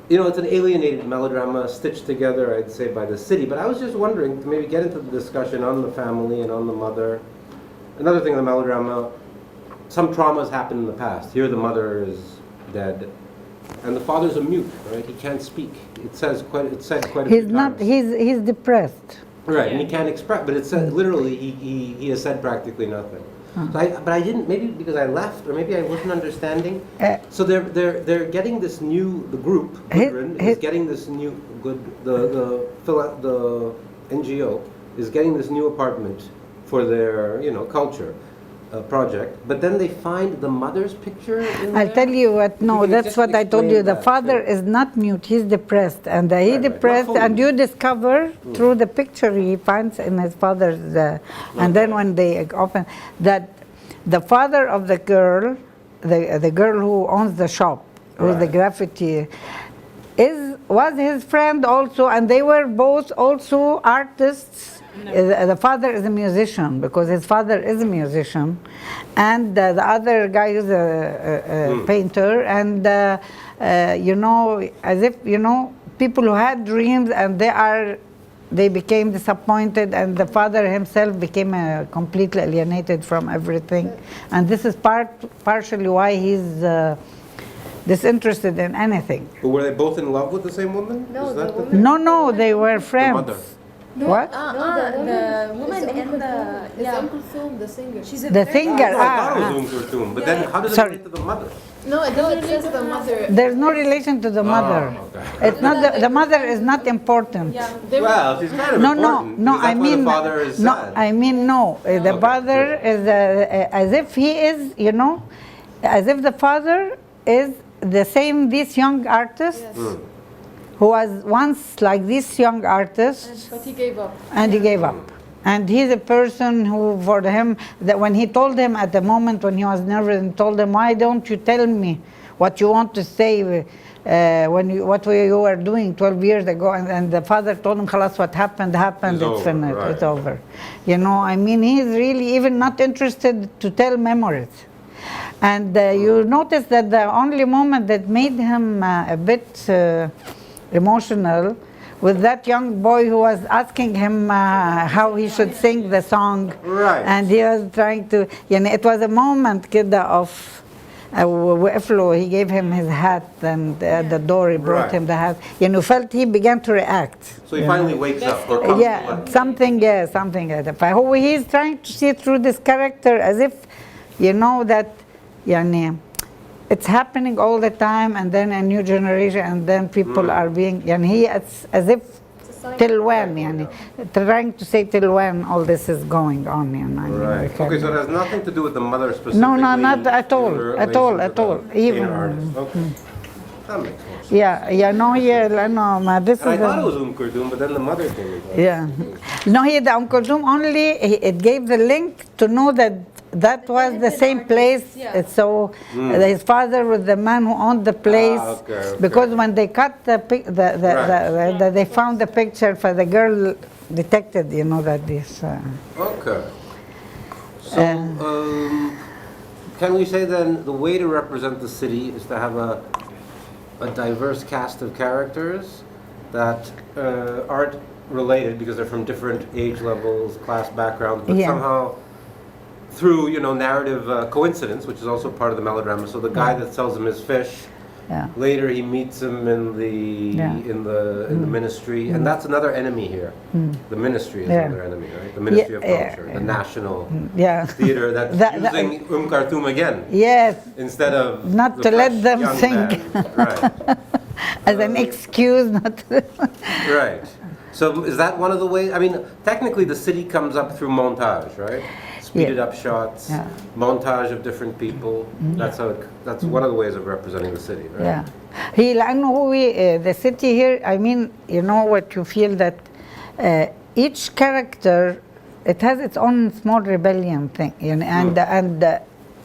It's an alienated melodrama stitched together, I'd say, by the city. But I was just wondering to maybe get into the discussion on the family and on the mother. Another thing in the melodrama, some traumas happened in the past. Here the mother is dead. And the father's a mute, right? He can't speak. It said quite a few times. He's depressed. Right, and he can't express, but it said literally he has said practically nothing. So but I didn't, maybe because I left, or maybe I wasn't understanding. So they're getting this new, the group, Gudrun, is getting this new, the NGO is getting this new apartment for their, culture project. But then they find the mother's picture in I'll there? tell you what, no, that's what I told you. The father is not mute, he's depressed. And he's depressed, and you discover through the picture he finds in his father's, and then when they open, that the father of the girl, the girl who owns the shop, with the graffiti, is was his friend also, and they were both also artists. The father is a musician because his father is a musician, and the other guy is a painter. And you know, as if you know, people who had dreams and they became disappointed, and the father himself became completely alienated from everything. And this is partially why he's disinterested in anything. But were they both in love with the same woman? No, Is that the the woman- thing? No, they were friends. mother. What? The woman in the It's Uncle Thum, the singer. she's a The very- singer. No, I thought it was Kulthum, but then how does it Sorry. relate to the mother? No, it doesn't relate to the mother. There's no relation to the mother. okay. It's not the mother is not important. Yeah, they were. Well, she's kind of No, important. no. because I that's why mean, the father is no. sad. I mean, no. The Okay, father good. is as if he is, you know, as if the father is the same. This young artist who was once like this young artist, But he gave up. and he gave up. And he's a person who, for him, that when he told him at the moment when he was nervous and told him, why don't you tell me what you want to say what you were doing 12 years ago? And the father told him, Khalas, what happened, It's it's over, finished, right. it's over. You know, I mean, he's really even not interested to tell memories. And you notice that the only moment that made him a bit emotional with that young boy who was asking him how he should sing the song. Right. And he was trying to, you know, it was a moment كده of وقفله, he gave him his hat, and at the door he brought Right. him the hat. You know, felt he began to react. So he finally wakes up or comes to Yeah, life. something like that. But he's trying to see through this character as if, you know, that يعني, it's happening all the time, and then a new generation, and then people are being, يعني, he as if till when, يعني, trying to say till when all this is going on. You know, Right. Okay, so it has nothing to do with the mother specifically. No, not at all, in her at all, relations at all. with the Even- painter artist. Okay. That makes more sense. yeah, no, this And I is. thought it was Kulthum, but then the mother came in. Yeah. No, he, the Uncle Zoom only, it gave the link to know that that was the same place. Yeah. So his father was the man who owned the place. Okay. Because when they cut they found the picture for the girl detected, you know, that this. Okay. So, can we say then the way to represent the city is to have a diverse cast of characters that aren't related because they're from different age levels, class backgrounds, but Yeah. somehow through, you know, narrative coincidence, which is also part of the melodrama. So the guy that sells him his fish, Yeah. later he meets him in the Yeah. in the ministry, and that's another enemy here. The ministry is Yeah. another enemy, right? The Ministry of Yeah, Culture, yeah. the national Yeah. theater that's That- using Kulthum again Yes, instead of Not the to let fresh them young sing. man. Right, as an excuse not to. right. So is that one of the ways? I mean, technically the city comes up through montage, right? Speeded up shots, Yeah. montage of different people. That's how. That's one of the ways of representing the city, right? Yeah. لأنه هو the city here, I mean, you know what you feel that each character, it has its own small rebellion thing, you know, and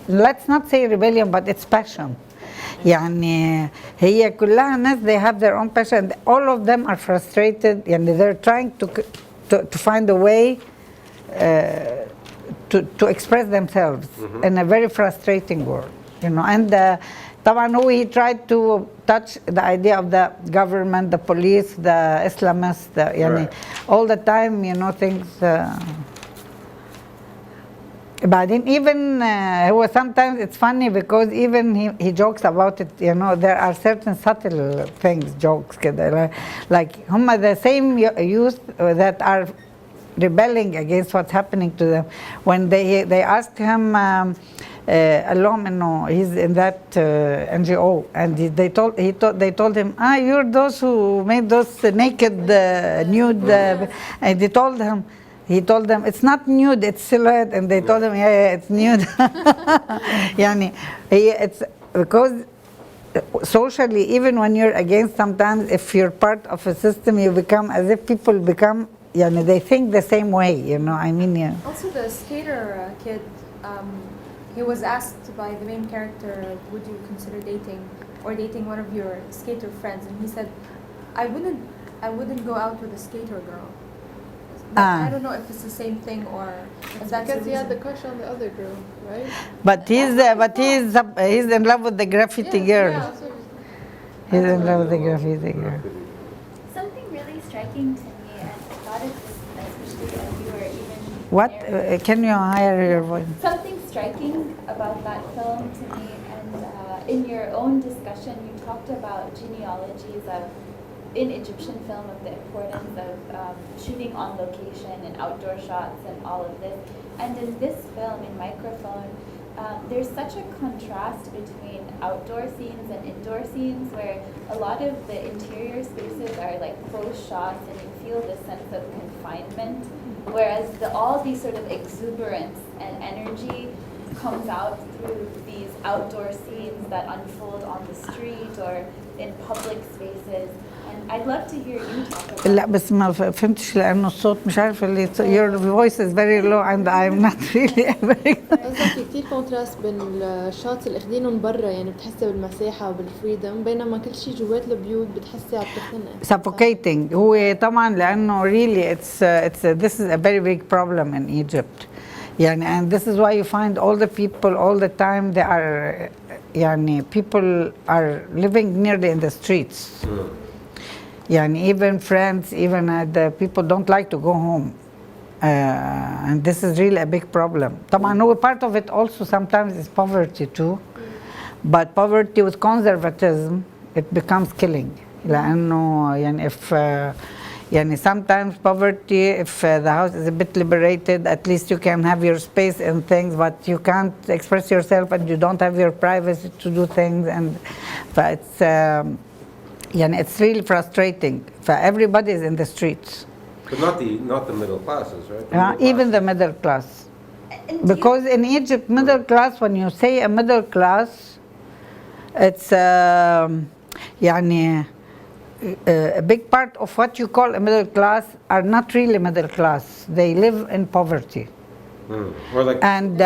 let's not say rebellion, but it's passion. يعني هي كلها ناس they have their own passion. All of them are frustrated, يعني they're trying to find a way to express themselves in a very frustrating world, you know. And طبعا he tried to touch the idea of the government, the police, the Islamists, يعني all the time, you know, things. بعدين even هو sometimes it's funny because even he jokes about it, you know, there are certain subtle things, jokes كده, like هم the same youth that are rebelling against what's happening to them. When they asked him قال لهم انه he's in that NGO, and they told him, you're those who made those naked nude, and he told them it's not nude, it's silhouette, and they told him yeah, it's nude. يعني it's because socially, even when you're against, sometimes if you're part of a system, you become as if people become, يعني they think the same way, you know, I mean, yeah. Also, the skater kid, he was asked by the main character, would you consider dating one of your skater friends? And he said, I wouldn't go out with a skater girl. But I don't know if it's the same thing or if that's Because the he had the reason. crush on the other girl, right? But he's in love with the graffiti girl. Yeah, so He's in love with the graffiti girl. Something really striking to me, and I thought of this especially as you were even What? narrating. Can you higher your voice? Something striking about that film to me, and in your own discussion, you talked about genealogies in Egyptian film of the importance of shooting on location and outdoor shots and all of this. And in this film, in Microphone, there's such a contrast between outdoor scenes and indoor scenes where a lot of the interior spaces are like close shots and you feel this sense of confinement, whereas all these sort of exuberance and energy comes out through these outdoor scenes that unfold on the street or in public spaces. And I'd love to hear you talk about لا بس ما فهمتش لأنه الصوت مش عارفة اللي your voice is very low and I'm not really very قصدك في كتير كونتراست بين الشوتس اللي اخدينهم برا، يعني بتحسي بالمساحة وبالفريدم، بينما كل شيء جوات البيوت بتحسي عم تخنق. suffocating. هو طبعا لأنه really this is a very big problem in Egypt. يعني and this is why you find all the people all the time they are يعني people are living nearly in the streets. يعني even friends, even the people don't like to go home. And this is really a big problem. طبعا هو part of it also sometimes is poverty too. But poverty with conservatism, it becomes killing. لأنه يعني if يعني sometimes poverty, if the house is a bit liberated, at least you can have your space and things, but you can't express yourself and you don't have your privacy to do things. And it's يعني it's really frustrating. Everybody is in the streets. But not the middle classes, right? Even the middle class. Because in Egypt, middle class, when you say a middle class, it's يعني a big part of what you call a middle class are not really middle class. They live in poverty. Or like And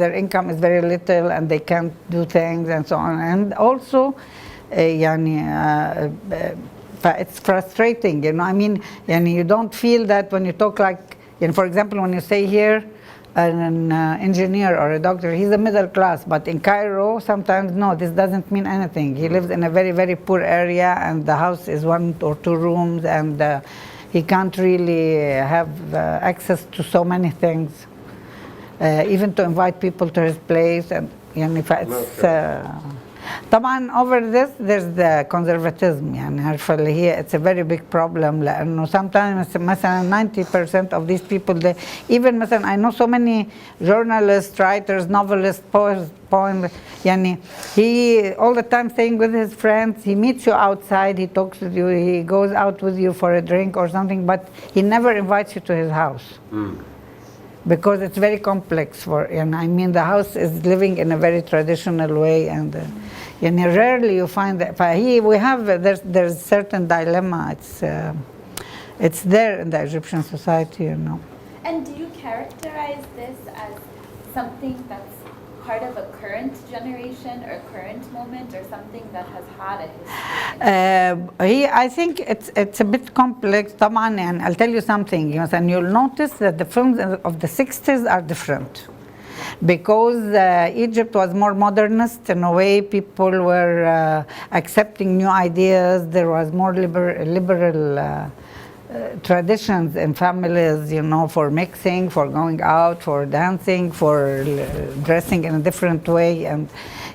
their income is very little and they can't do things and so on. And also يعني it's frustrating, you know. I mean, يعني you don't feel that when you talk like, for example, when you say here an engineer or a doctor, he's a middle class, but in Cairo sometimes no, this doesn't mean anything. He lives in a very, very poor area and the house is 1 or 2 rooms and he can't really have access to so many things, even to invite people to his place. And يعني طبعا over this there's the conservatism. يعني عارفة اللي هي it's a very big problem لأنه sometimes مثلا 90% of these people they even مثلا I know so many journalists, writers, novelists, poems يعني he all the time staying with his friends, he meets you outside, he talks with you, he goes out with you for a drink or something, but he never invites you to his house. Because it's very complex and I mean the house is living in a very traditional way and rarely you find that. There's certain dilemma. It's there in the Egyptian society, you know. And do you characterize this as something that's part of a current generation or current moment or something that has had a history? I think it's a bit complex طبعا, and I'll tell you something, and you'll notice that the films of the 60s are different. Because Egypt was more modernist in a way, people were accepting new ideas, there was more liberal traditions in families, you know, for mixing, for going out, for dancing, for dressing in a different way. And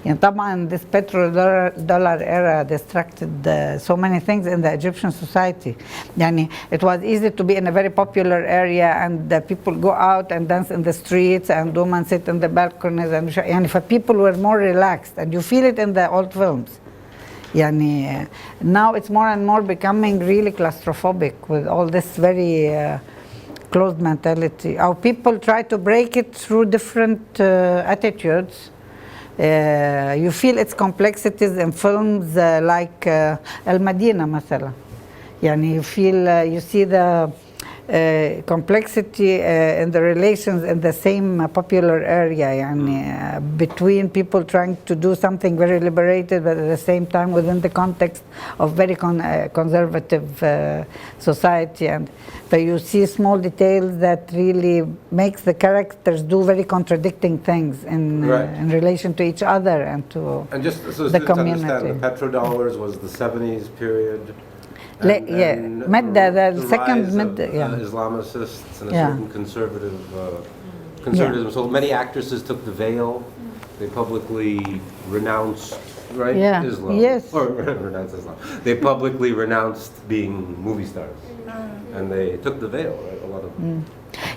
طبعا this petrodollar era distracted so many things in the Egyptian society. يعني it was easy to be in a very popular area and people go out and dance in the streets and women sit in the balconies and يعني people were more relaxed and you feel it in the old films. يعني now it's more and more becoming really claustrophobic with all this very closed mentality. Our people try to break it through different attitudes. You feel its complexities in films like El Madina مثلا. يعني you feel you see the complexity in the relations in the same popular area, يعني, between people trying to do something very liberated, but at the same time within the context of very conservative society. And so you see small details that really makes the characters do very contradicting things in relation to each other and to just so the to community. understand, the petrodollars was the 70s period. The second mid, Islamicists and a certain conservatism. So many actresses took the veil. They publicly renounced, Islam. Yes. Or renounced Islam. They publicly renounced being movie stars, and they took the veil. Right, a lot of them.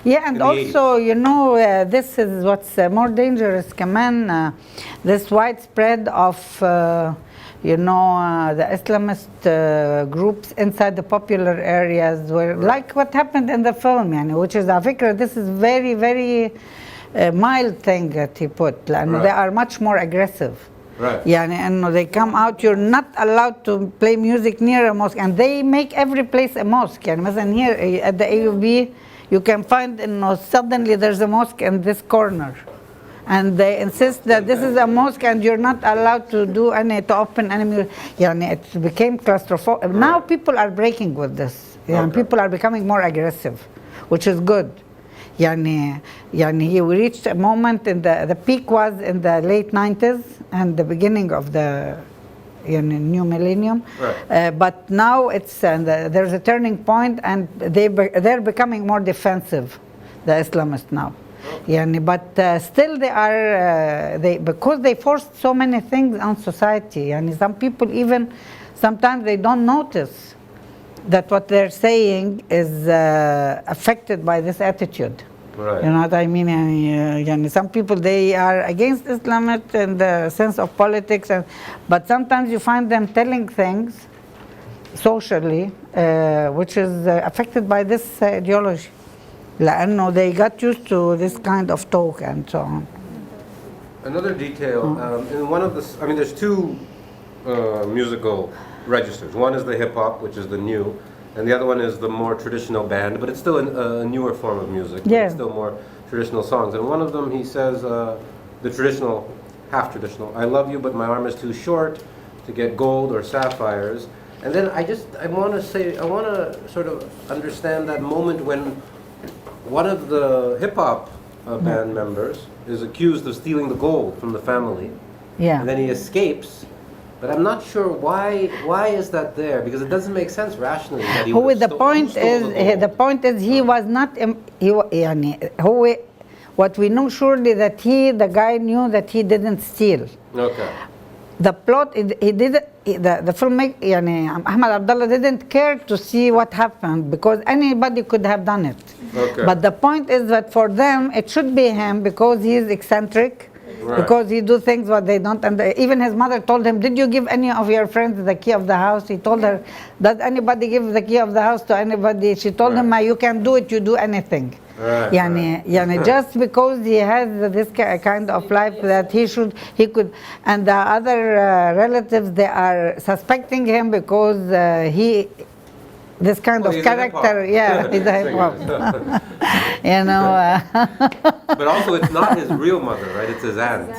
Yeah, and also, 80s. You know, this is what's more dangerous, Kaman, this widespread of. The Islamist groups inside the popular areas where, like what happened in the film, which is, this is very, very mild thing that he put. They are much more aggressive. Right. And they come out, you're not allowed to play music near a mosque, and they make every place a mosque. And here at the AUB, you can find, suddenly there's a mosque in this corner. And they insist that this is a mosque and you're not allowed to open any music. It became claustrophobic. Now people are breaking with this. People are becoming more aggressive, which is good. We reached a moment in the peak was in the late 90s and the beginning of the new millennium. Right. But now there's a turning point, and they're becoming more defensive, the Islamists now. But still they are, because they forced so many things on society. Some people even, sometimes they don't notice that what they're saying is affected by this attitude. Right. You know what I mean? Some people, they are against Islam in the sense of politics, but sometimes you find them telling things socially which is affected by this ideology. They got used to this kind of talk and so on. Another detail, in one of the, there's two musical registers. One is the hip hop, which is the new, and the other one is the more traditional band, but it's still a newer form of music. Yeah. It's still more traditional songs. And one of them, he says, the traditional, half traditional, I love you, but my arm is too short to get gold or sapphires. And then I want to sort of understand that moment when one of the hip-hop band members is accused of stealing the gold from the family. Yeah. And then he escapes, but I'm not sure why is that there, because it doesn't make sense rationally that he would have the point is he was not what we know surely that the guy knew that he didn't steal. Okay. The plot, the filmmaker, Ahmed Abdullah didn't care to see what happened because anybody could have done it. Okay. But the point is that for them, it should be him because he is eccentric, because he do things what they don't. And even his mother told him, did you give any of your friends the key of the house? He told her, does anybody give the key of the house to anybody? She told him, you can do it, you do anything. Just because he has this kind of life that he could, and the other relatives, they are suspecting him because this kind of character, he's a hip-hop. But also it's not his real mother, right? It's his aunt.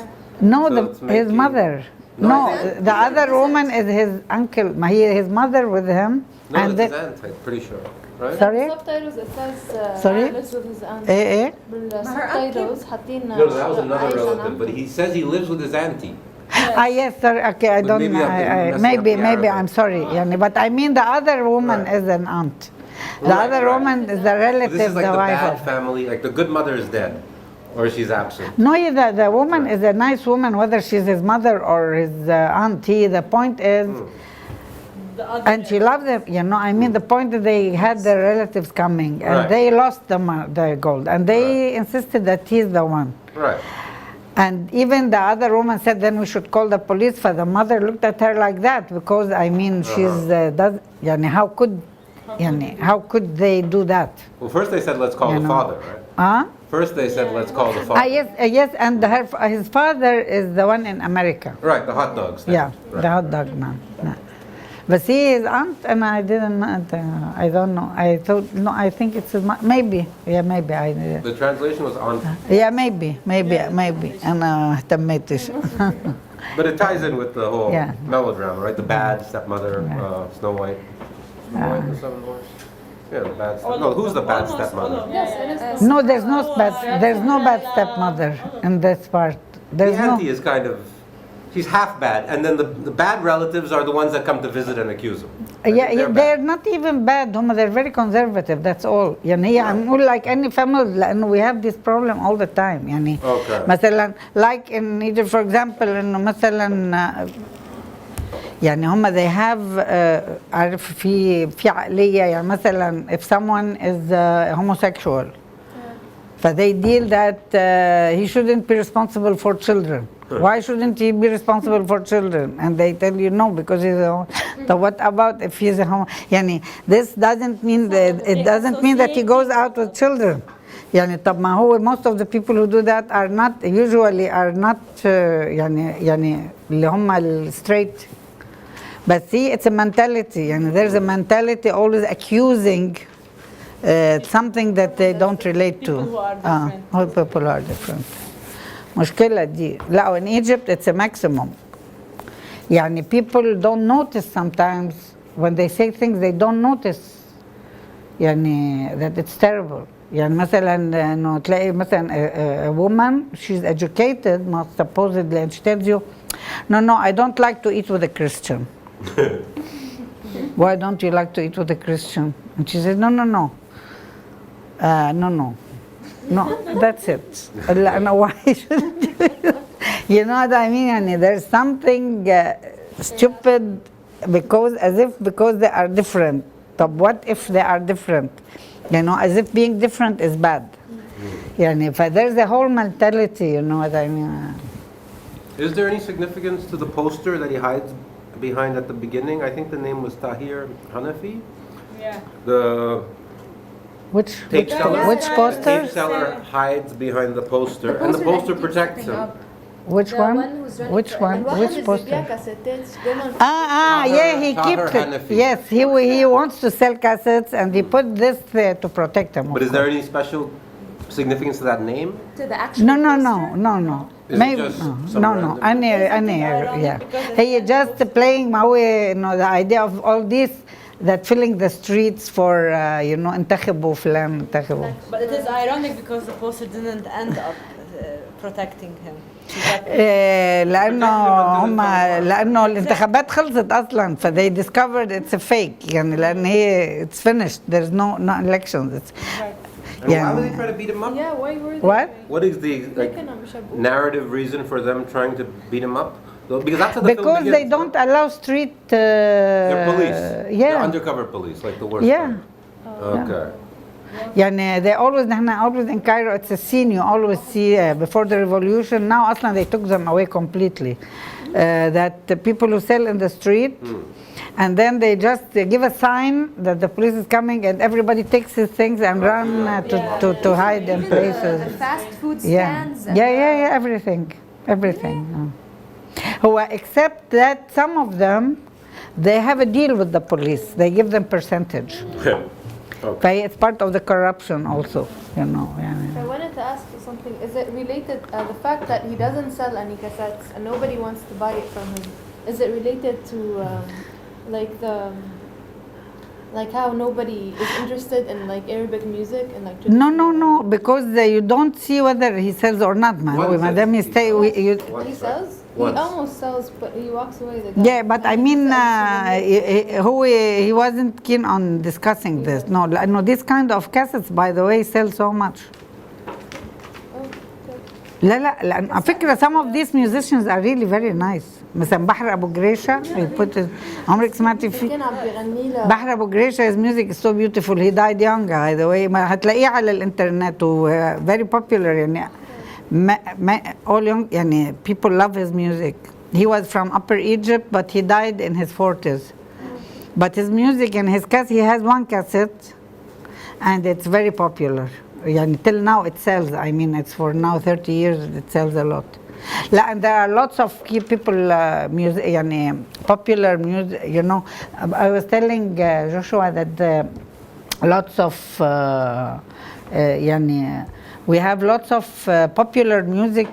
No, his mother. No, the other woman is his uncle. His mother with him. No, and it's his aunt, I'm pretty sure. Right? Sorry? Subtitles it says Sorry? lives with his aunt. Subtitles حاطين No, that was another relative, but he says he lives with his auntie. Yes, sorry. Okay, I don't know. Maybe I'm sorry. But I mean the other woman is an aunt. The other woman is the relative, this is like the the wife. bad family, like the good mother is dead, or she's absent. No, the woman is a nice woman, whether she's his mother or his auntie. The point is, and she loves them. The point is they had their relatives coming, and they lost the gold, and they insisted that he's the one. Right. And even the other woman said, then we should call the police. For the mother looked at her like that because she's how could they do that? Well, first they said let's call the father, right? First they said let's call the father. Yes, and his father is the one in America. Right, the hot dogs. Yeah, the hot dog man. But see, his aunt, and I didn't, I don't know. I thought, no, I think it's, maybe. Yeah, maybe. The translation was aunt. Yeah, maybe. أنا اهتميتش. But it ties in with the whole Yeah. melodrama, right? The bad stepmother, Snow White. Snow White, the Seven Dwarfs. Yeah, the bad stepmother. No, who's the bad stepmother? Yes, it is. No, there's no bad stepmother in this part. There's The no. auntie is kind of, she's half bad, and then the bad relatives are the ones that come to visit and accuse him. Yeah, they're not even bad. They're very conservative. That's all. يعني هي هنقول like any family لأنه we have this problem all the time. يعني Okay. مثلا like in Egypt for example إنه مثلا يعني هم they have عارف في عقلية يعني مثلا if someone is homosexual they deal that he shouldn't be responsible for children. Why shouldn't he be responsible for children? And they tell you no because he's a so what about if he's a homo? يعني this doesn't mean that he goes out with children. يعني طب ما هو most of the people who do that are not usually يعني اللي هم straight. But see, it's a mentality. يعني there's a mentality always accusing something that they don't relate to. All people are different. مشكلة دي. لا, in Egypt it's a maximum. يعني people don't notice sometimes when they say things they don't notice. يعني that it's terrible. يعني مثلا انه تلاقي مثلا a woman she's educated supposedly and she tells you no I don't like to eat with a Christian. Why don't you like to eat with a Christian? And she said no that's it. Why shouldn't you know what I mean? And there's something stupid because they are different. But what if they are different? You know, as if being different is bad. If there's a whole mentality, you know what I mean? Is there any significance to the poster that he hides behind at the beginning? I think the name was Tahir Hanafi. Yeah. The Which seller. Which poster? The tape seller hides behind the poster, and the poster protects him. Which one? Which one? Which poster? Yeah, he keeps it. Yes, he wants to sell cassettes, and he put this there to protect him. But is there any special significance to that name? To the actual No. Is it just some No. random- Yeah. He just playing the idea of all this that filling the streets for انتخبوا فلان انتخبوا. But it is ironic because the poster didn't end up protecting him. لأنه الانتخابات خلصت أصلا they discovered it's a fake لأن هي it's finished there's no elections. And why would they try to beat him up? Yeah, why were they? What is the narrative reason for them trying to beat him up? Because that's how the film begins. They don't allow street. They're police. Yeah. They're undercover police, like the worst. Yeah. Okay. They always in Cairo it's a scene you always see before the revolution. Now أصلا they took them away completely. That the people who sell in the street. And then they just give a sign that the police is coming, and everybody takes his things and run to hide in places. The fast food stands. Yeah, everything. Except that some of them, they have a deal with the police. They give them percentage. Okay. It's part of the corruption also, I wanted to ask you something. Is it related, the fact that he doesn't sell any cassettes and nobody wants to buy it from him, is it related to how nobody is interested in Arabic music and No, because you don't see whether he sells or not, man. He sells? He almost sells, but he walks away. Yeah, but I mean, he wasn't keen on discussing this. No, this kind of cassettes, by the way, sell so much. لا على فكرة some of these musicians are really very nice. مثلا بحر أبو جريشة عمرك سمعتي فيه؟ بحر أبو جريشة his music is so beautiful. He died young by the way. ما هتلاقيه على الإنترنت و very popular all young people love his music. He was from Upper Egypt but he died in his 40s. But his music and his cassette, he has one cassette and it's very popular. Till now it sells. I mean, it's for now 30 years, it sells a lot. لا, and there are lots of key people music, يعني popular music, you know. I was telling Joshua that lots of يعني we have lots of popular music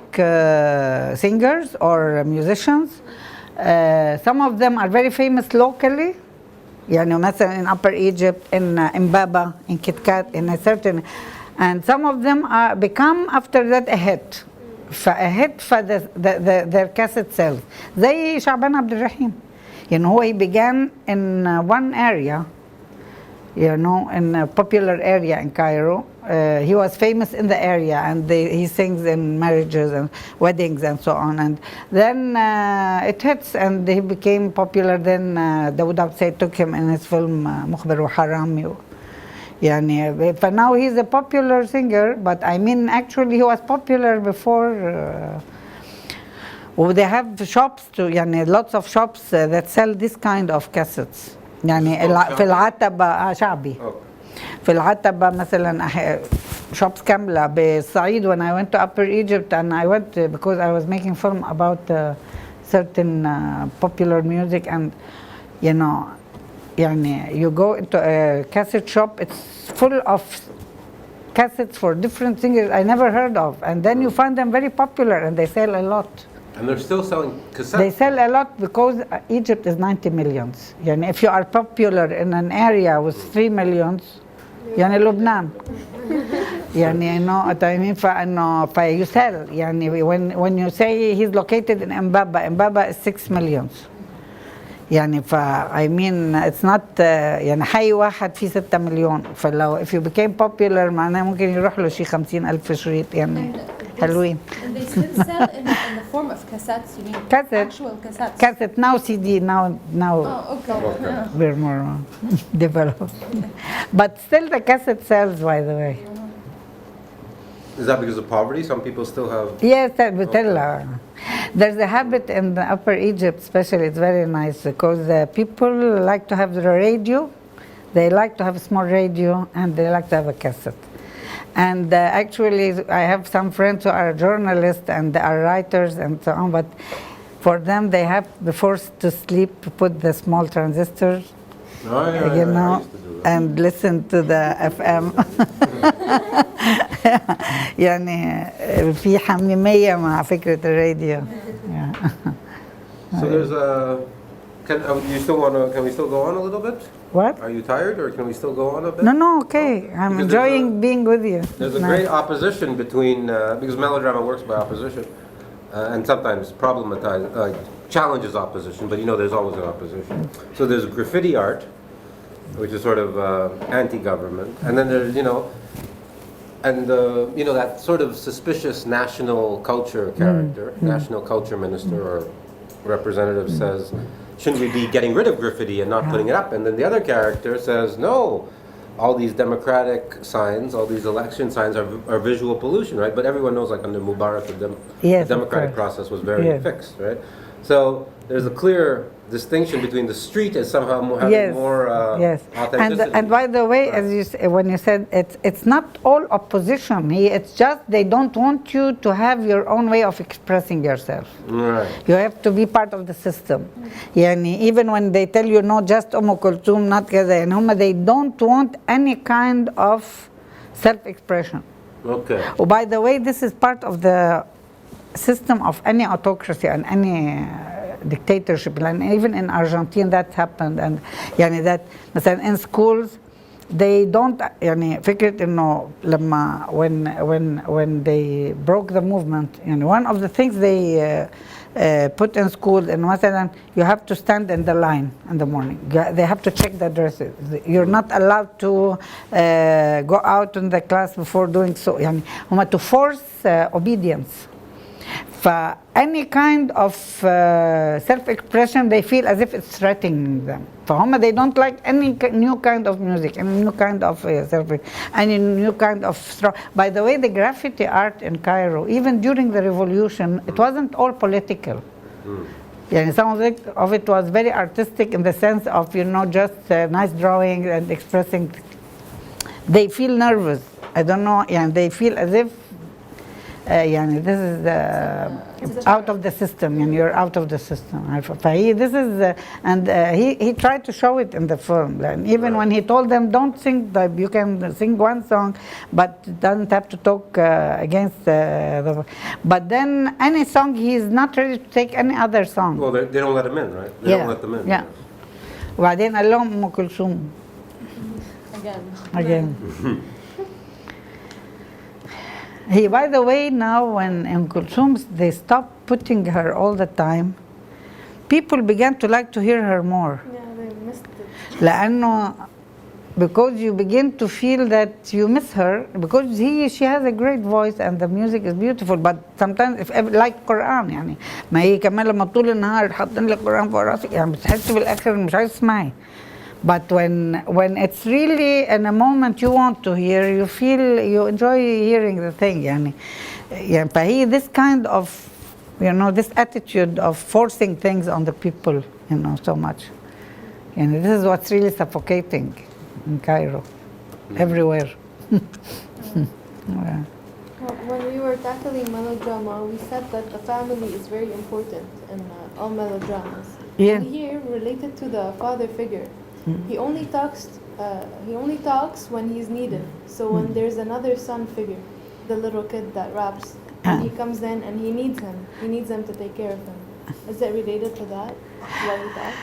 singers or musicians. Some of them are very famous locally. يعني مثلا in Upper Egypt, in Mbaba, in Kitkat, in a certain, and some of them become after that a hit. A hit for their cassette sales. زي شعبان عبد الرحيم. You know, he began in one area, you know, in a popular area in Cairo. He was famous in the area, and he sings in marriages and weddings and so on. And then it hits, and he became popular. Then Dawood Absay took him in his film مخبر وحرامي. يعني, but now he's a popular singer, but I mean actually he was popular before. They have shops too, يعني lots of shops that sell this kind of cassettes. يعني في العتبة شعبي. في العتبة مثلا shops كاملة بالصعيد. When I went to Upper Egypt, and I went because I was making film about certain popular music, and you know, يعني you go into a cassette shop, it's full of cassettes for different singers I never heard of, and then you find them very popular and they sell a lot. And they're still selling cassettes? They sell a lot because Egypt is 90 millions. يعني if you are popular in an area with 3 millions, يعني لبنان. يعني you know what I mean, فإنه you sell. يعني when you say he's located in Mbaba is 6 millions. يعني I mean it's not يعني حي واحد فيه 6 مليون. فلو if you became popular معناه ممكن يروح له شي 50,000 شريط يعني حلوين. And they still sell in the form of cassettes, you mean? Cassette. Actual cassettes. Cassette, now CD, now Oh, okay. Yeah. we're more developed. But still the cassette sells, by the way. Is that because of poverty? Some people still have... Yes, there's a habit in the Upper Egypt especially, it's very nice, because people like to have the radio, they like to have a small radio, and they like to have a cassette. And actually, I have some friends who are journalists and they are writers and so on, but for them, they have to be forced to sleep, put the small transistors, you know, and listen to the FM. يعني في حميمية مع فكرة الراديو. So there's a... Can we still go on a little bit? What? Are you tired, or can we still go on a bit? No, okay. I'm Because enjoying being with you. There's a great opposition between, because melodrama works by opposition, and sometimes challenges opposition, but you know there's always an opposition. So there's graffiti art, which is sort of anti-government, and then there's, you know, and you know, that sort of suspicious national culture character, national culture minister or representative says, shouldn't we be getting rid of graffiti and not putting it up? And then the other character says, no, all these democratic signs, all these election signs are visual pollution, right? But everyone knows, like under Mubarak, the democratic process was very fixed, right? So there's a clear distinction between the street as somehow having more authenticity. And by the way, as you when you said it's not all opposition. It's just they don't want you to have your own way of expressing yourself. Right. You have to be part of the system. يعني even when they tell you no, just Kulthum, not كذا, يعني they don't want any kind of self-expression. Okay. Oh, by the way, this is part of the system of any autocracy and any dictatorship, and even in Argentina that happened. And يعني that مثلا in schools they don't يعني فكرة إنه لما when they broke the movement, يعني one of the things they put in schools, and مثلا you have to stand in the line in the morning. They have to check the dresses. You're not allowed to go out in the class before doing so. يعني هما to force obedience. For any kind of self-expression, they feel as if it's threatening them. For Homa, they don't like any new kind of music, any new kind of any new kind of strong. By the way, the graffiti art in Cairo, even during the revolution, it wasn't all political. Yeah, some of it was very artistic in the sense of, you know, just nice drawing and expressing. They feel nervous. I don't know, and they feel as if يعني this is out of the system, and you're out of the system. فهي this is and he tried to show it in the film. And even when he told them, don't sing, you can sing one song, but doesn't have to talk against the. But then any song, he is not ready to take any other song. Well, they don't let him in, right? They don't let them in. Yeah. وبعدين قال لهم أم كلثوم. Again. By the way, now when Kulthum, they stopped putting her all the time, people began to like to hear her more. Yeah, they missed it. لأنه because you begin to feel that you miss her, because she has a great voice and the music is beautiful, but sometimes like Quran يعني ما هي كمان لما طول النهار حاطين لك قرآن فوق راسك يعني بتحس بالآخر مش عايز تسمعي. But when it's really in a moment you want to hear, you enjoy hearing the thing. يعني فهي this kind of, this attitude of forcing things on the people, so much. And this is what's really suffocating in Cairo, everywhere. Well, when we were tackling melodrama, we said that the family is very important in all melodramas. Yeah. And here, related to the father figure, he only talks when he's needed. So when there's another son figure, the little kid that raps, and he comes in and he needs him to take care of him. Is it related to that? Why he talks?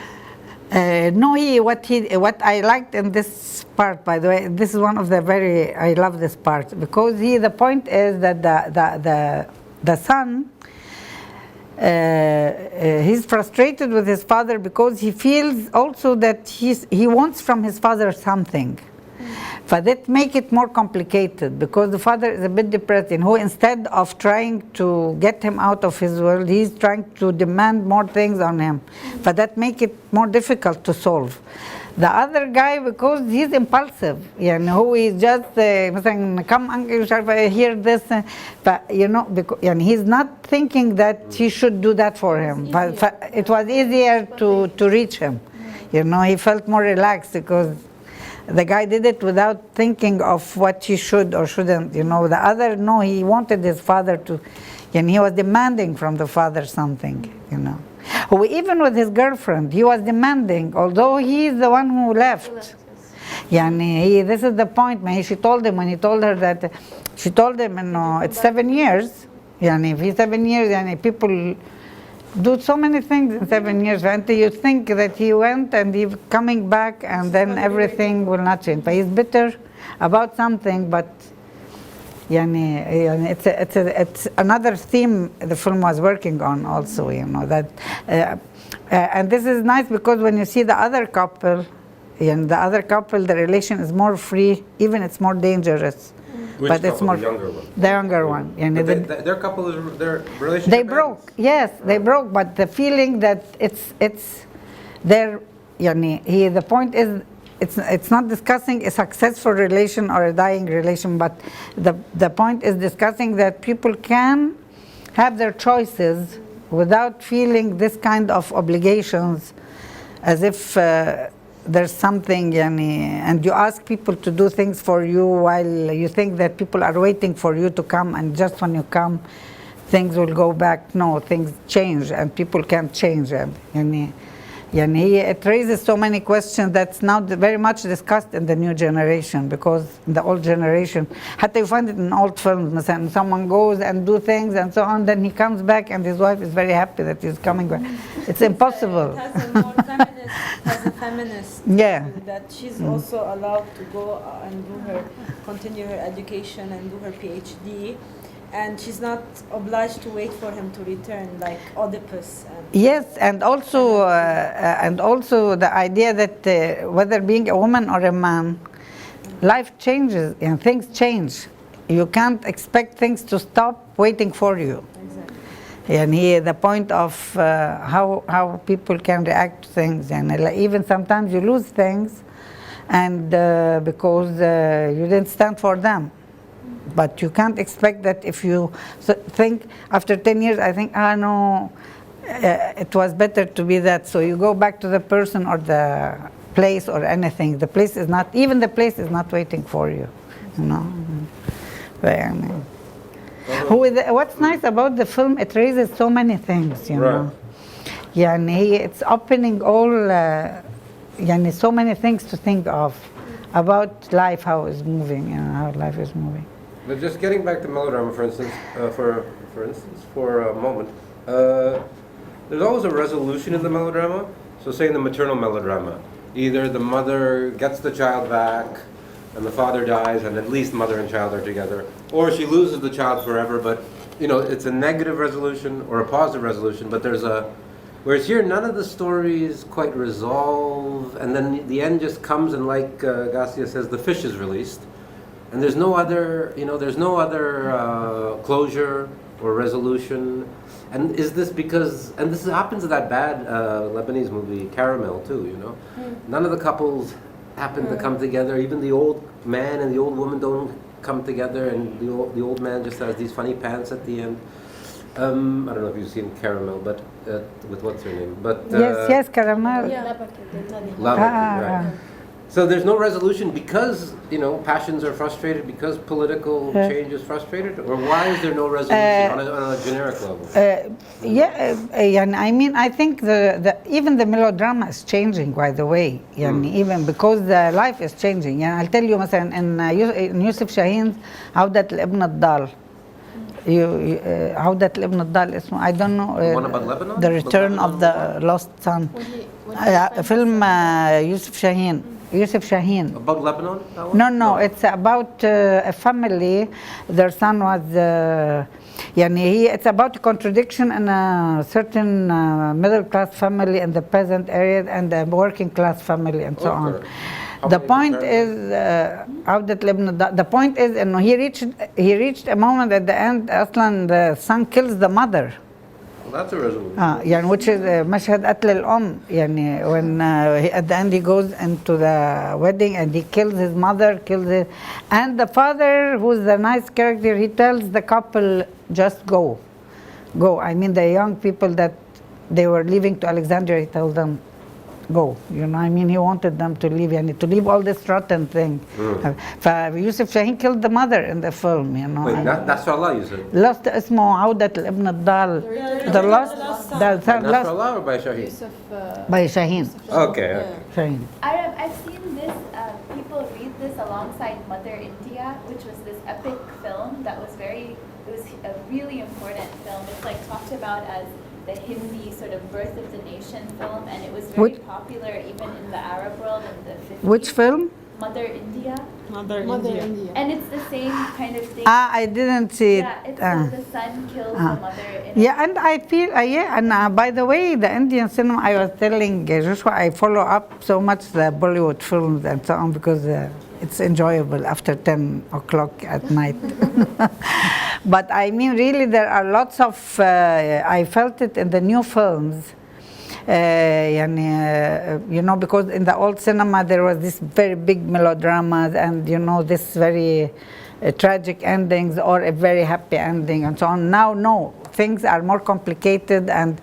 No, what I liked in this part, by the way, this is one of the I love this part, because the point is that the son, he's frustrated with his father because he feels also that he wants from his father something. But that make it more complicated, because the father is a bit depressed, and who instead of trying to get him out of his world, he's trying to demand more things on him. But that make it more difficult to solve. The other guy, because he's impulsive, who is just مثلا come مش عارفة hear this, but because he's not thinking that he should do that for him. But it was easier to reach him. He felt more relaxed because the guy did it without thinking of what he should or shouldn't. The other, no, he wanted his father to, and he was demanding from the father something. Even with his girlfriend, he was demanding, although he is the one who left. This is the point. She told him, when he told her that, she told him, it's 7 years. If he's 7 years, people do so many things in 7 years. Until you think that he went and he's coming back, and then everything will not change. But he's bitter about something, but it's another theme the film was working on also, that and this is nice because when you see the other couple, the relation is more free, even it's more dangerous. Which but couple? it's more The younger one? The younger one. Their couple is, their relationship they broke, yes, they broke, but the feeling that it's their, the point is, it's not discussing a successful relation or a dying relation, but the point is discussing that people can have their choices without feeling this kind of obligations, as if there's something, and you ask people to do things for you while you think that people are waiting for you to come, and just when you come, things will go back. No, things change, and people can't change. It raises so many questions that's now very much discussed in the new generation, because in the old generation, حتى you find it in old films, مثلا someone goes and do things and so on, then he comes back and his wife is very happy that he's coming back. It's impossible. It has a more feminist, as a feminist. Yeah. That she's also allowed to go and continue her education and do her PhD. And she's not obliged to wait for him to return, like Oedipus. Yes, and also the idea that whether being a woman or a man, life changes and things change. You can't expect things to stop waiting for you. Exactly. And the point of how people can react to things, and even sometimes you lose things, and because you didn't stand for them. But you can't expect that if you think after 10 years, I think, no, it was better to be that. So you go back to the person or the place or anything. The place is not, even the place is not waiting for you, But, What's nice about the film, it raises so many things, you know. It's opening all, so many things to think of about life, how it's moving, how life is moving. But just getting back to melodrama, for instance, for a moment, there's always a resolution in the melodrama. So say in the maternal melodrama, either the mother gets the child back and the father dies and at least mother and child are together, or she loses the child forever, but it's a negative resolution or a positive resolution, but whereas here none of the stories quite resolve, and then the end just comes and like Garcia says, the fish is released, and there's no other closure or resolution. And is this because, and this happens in that bad Lebanese movie Caramel too, none of the couples happen to come together, even the old man and the old woman don't come together, and the old man just has these funny pants at the end. I don't know if you've seen Caramel, but with what's her name? But yes, Caramel. Right. So there's no resolution because passions are frustrated, because political change is frustrated, or why is there no resolution on a generic level? I think even the melodrama is changing, by the way. Even because the life is changing. I'll tell you, مثلا in Yusuf Shahin's عودة الابن الضال. عودة الابن الضال اسمه, I don't know. One about Lebanon? The Return of the Lost Son. Film Yusuf Shaheen. About Lebanon? That one? No, it's about a family. Their son was, it's about a contradiction in a certain middle class family in the peasant area and a working class family and so on. The point is, he reached a moment at the end, Aslan, the son kills the mother. Well, that's a resolution. Which is مشهد قتل الأم. When at the end he goes into the wedding and he kills his mother, and the father, who's the nice character, he tells the couple, just go. The young people that they were leaving to Alexandria, he tells them, go. He wanted them to leave, to leave all this rotten thing. Yusuf Shaheen killed the mother in the film, Wait, Nasrallah, you said? Lost اسمه عودة الابن الضال. The lost. Nasrallah or by Shaheen? By Shaheen. Okay. Shaheen. Arab, I've seen this, people read this alongside Mother India, which was this epic film that was it was a really important film. It's talked about as the Hindi sort of birth of the nation film, and it was very popular even in the Arab world in the 50s. Which film? Mother India. Mother India. And it's the same kind of thing. I didn't see it. Yeah, it's the son kills the mother. And I feel, and by the way, the Indian cinema, I was telling Joshua, I follow up so much the Bollywood films and so on because it's enjoyable after 10 o'clock at night. But really there are lots of, I felt it in the new films, because in the old cinema there was this very big melodramas and this very tragic endings or a very happy ending and so on. Now, no, things are more complicated, and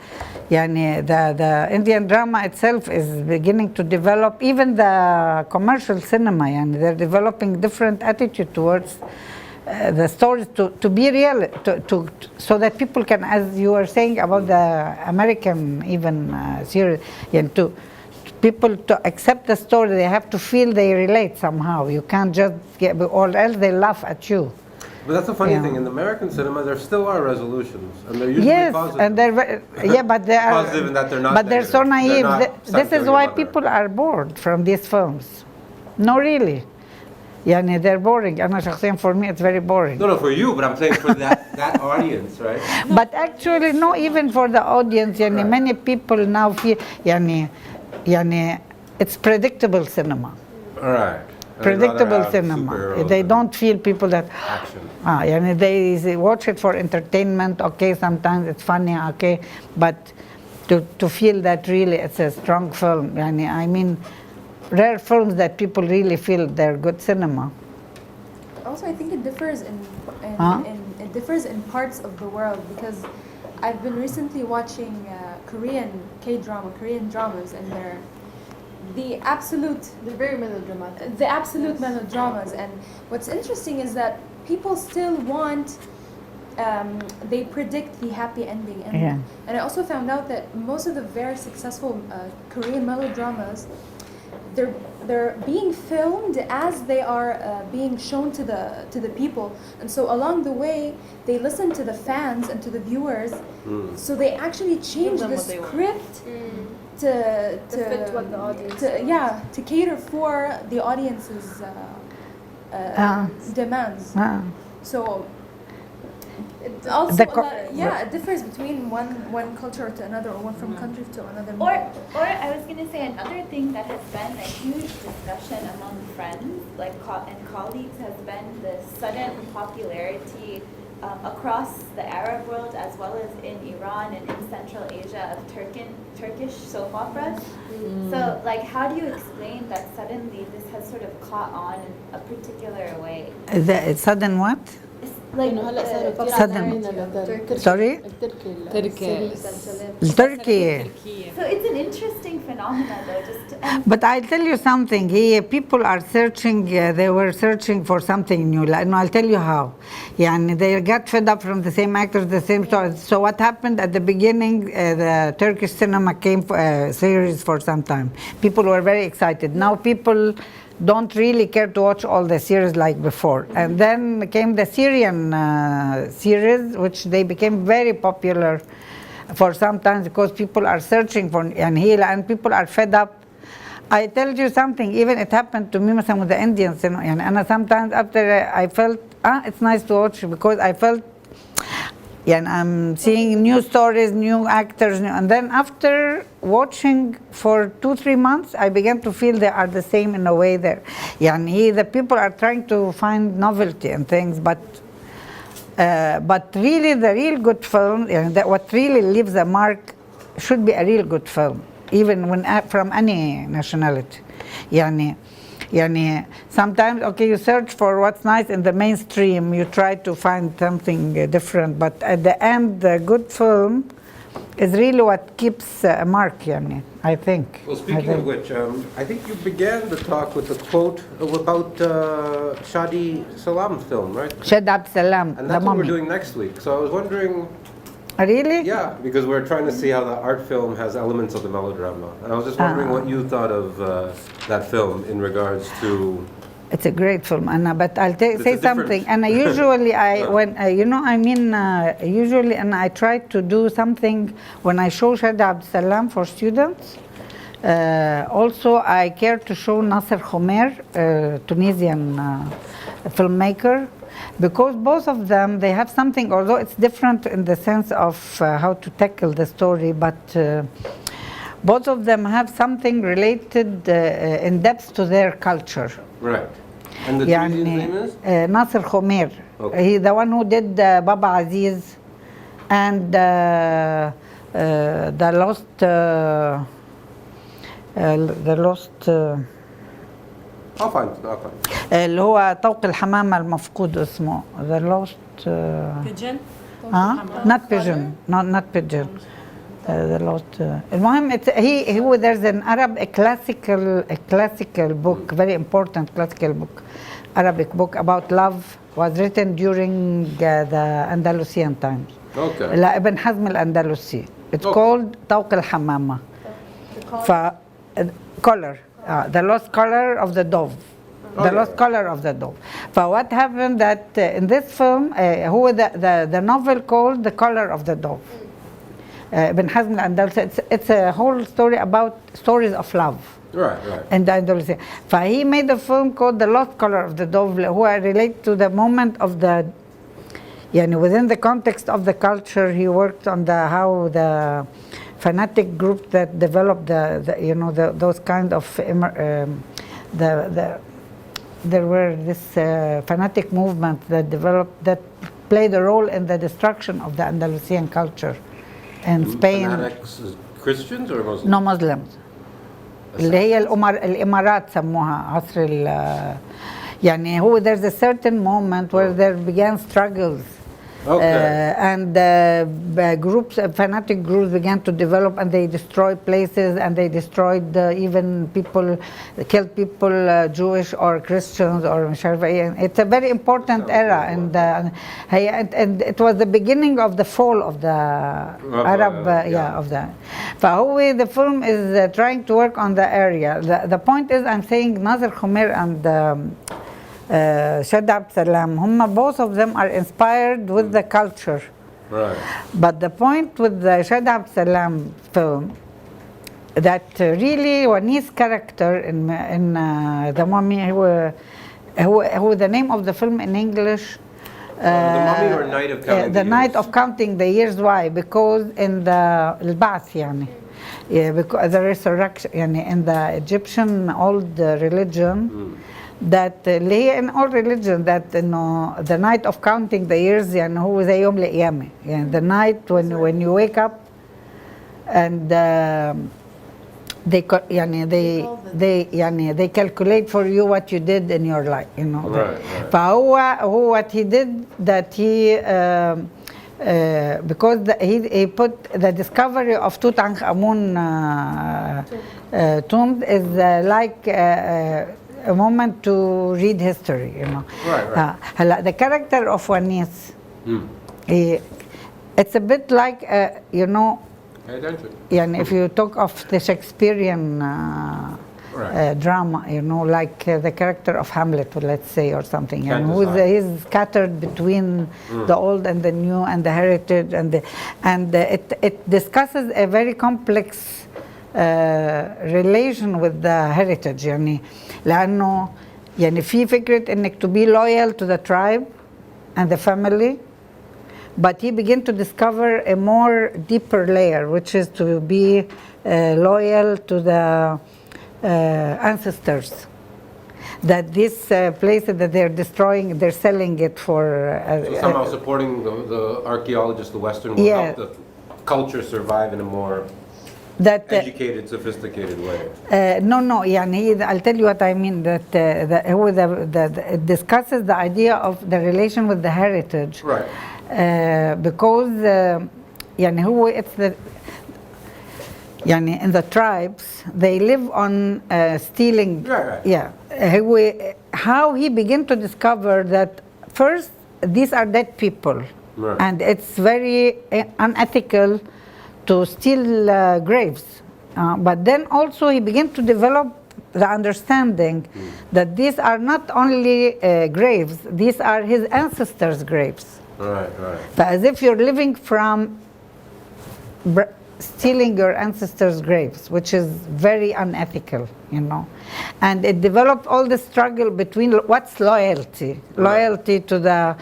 the Indian drama itself is beginning to develop, even the commercial cinema, they're developing different attitude towards the stories to be real, so that people can, as you were saying about the American even series, people to accept the story, they have to feel they relate somehow. You can't just or else they laugh at you. But that's the funny thing, in the American cinema there still are resolutions, and they're usually positive. And they're but they are positive in that they're not. But they're so naive. This is why mother. people are bored from these films. No, really. They're boring. For me, it's very boring. No, for you, but I'm saying for that audience, right? But actually, no, even for the audience, right. Many people now feel, it's predictable cinema. All right. Predictable cinema. They don't feel people that action. They watch it for entertainment. Okay, sometimes it's funny. Okay, but to feel that really it's a strong film. Rare films that people really feel they're good cinema. Also, I think it differs it differs in parts of the world, because I've been recently watching Korean dramas, and they're very melodramatic. The absolute melodramas. And what's interesting is that people still want they predict the happy ending. And I also found out that most of the very successful Korean melodramas, they're being filmed as they are being shown to the people, and so along the way they listen to the fans and to the viewers, so they actually change the script to fit what the audience to cater for the audience's demands. So it also it differs between one culture to another, or one from country to another. Or I was going to say another thing that has been a huge discussion among friends and colleagues has been the sudden popularity across the Arab world as well as in Iran and in Central Asia of Turkish soap operas. So how do you explain that suddenly this has sort of caught on in a particular way? The sudden what? sudden. Sorry? Turkey. So it's an interesting phenomenon though. But I'll tell you something. Here, people are searching. They were searching for something new. And I'll tell you how. Yeah, they got fed up from the same actors, the same stories. So what happened at the beginning? The Turkish cinema came for a series for some time. People were very excited. Now people don't really care to watch all the series like before. And then came the Syrian series, which they became very popular for some time because people are searching for and people are fed up. I tell you something, even it happened to me with the Indians, and sometimes after I felt, it's nice to watch because I felt, I'm seeing new stories, new actors, and then after watching for 2-3 months, I began to feel they are the same in a way there. The people are trying to find novelty and things, but really the real good film, what really leaves a mark should be a real good film, even when from any nationality. Sometimes, you search for what's nice in the mainstream, you try to find something different, but at the end, the good film is really what keeps a mark, I think. Well, speaking of which, I think you began the talk with a quote about Shadi Salam's film, right? Shadab Salam, and that's what we're doing next week. So I was wondering... Really? Yeah, because we're trying to see how the art film has elements of the melodrama. And I was just wondering what you thought of that film in regards to... It's a great film, Anna, but I'll say something. And usually usually, and I try to do something when I show Shadab Salam for students. Also, I care to show Nasser Khomer, Tunisian filmmaker, because both of them, they have something, although it's different in the sense of how to tackle the story, but both of them have something related in depth to their culture. Right. And the Tunisian name is? Nasser Khomer. Okay. He's the one who did Baba Aziz and the lost I'll find. اللي هو طوق الحمامة المفقود اسمه the lost Pigeon? not pigeon, not pigeon. The lost المهم there's an a classical book, very important classical book, Arabic book about love, was written during the Andalusian times. Okay. لابن حزم الأندلسي. It's called طوق الحمامة. Color. The lost color of the dove. The lost color of the dove. But what happened that in this film, the novel called The Color of the Dove. Ibn Hazm al-Andalusi, it's a whole story about stories of love. Right. And the Andalusian. So he made a film called The Lost Color of the Dove, who relate to the moment of the, within the context of the culture. He worked on how the fanatic group that developed those kind of there were this fanatic movement that developed, that played a role in the destruction of the Andalusian culture in Spain. Fanatics, Christians or Muslims? No, Muslims. اللي هي الإمارات سموها عصر there's a certain moment where there began struggles Okay. And groups, fanatic groups began to develop, and they destroyed places, and they destroyed even people, killed people, Jewish or Christians or مش عارفة إيه. It's a very important era, and it was the beginning of the fall of the Arab, of the. فهو the film is trying to work on the area. The point is, I'm saying Nazir Khumair and Shad Abd Salam, both of them are inspired with the culture. Right. But the point with the Shad Abd Salam film, that really Wanis' character in The Mummy, who the name of the film in English, The Mummy or Night of Counting the The Night Years? of Counting the Years. Why? Because in the Al-Ba'th, because the resurrection, in the Egyptian old religion, that in all religion, that the night of counting the years, هو زي يوم القيامة, the night when you wake up, and they calculate for you what you did in your life, Right. فهو what he did, that he because he put the discovery of Tutankhamun tomb is like a moment to read history, Right. The character of Wanis, it's a bit like, Pay attention. if you talk of the Shakespearean drama, like the character of Hamlet, let's say, or something, he's scattered between the old and the new and the heritage, and it discusses a very complex relation with the heritage, لأنه في فكرة إنك to be loyal to the tribe and the family, but he began to discover a more deeper layer, which is to be loyal to the ancestors. That this place that they're destroying, they're selling it for. So somehow supporting the archaeologists, the Western, will help the culture survive in a more educated, sophisticated way. No, I'll tell you what I mean. That it discusses the idea of the relation with the heritage, right? Because it's the. In the tribes, they live on stealing. Right. Yeah. How he began to discover that first, these are dead people, right. And it's very unethical to steal graves. But then also he began to develop the understanding that these are not only graves, these are his ancestors' graves. Right. So as if you're living from stealing your ancestors' graves, which is very unethical, And it developed all the struggle between what's loyalty? Loyalty to the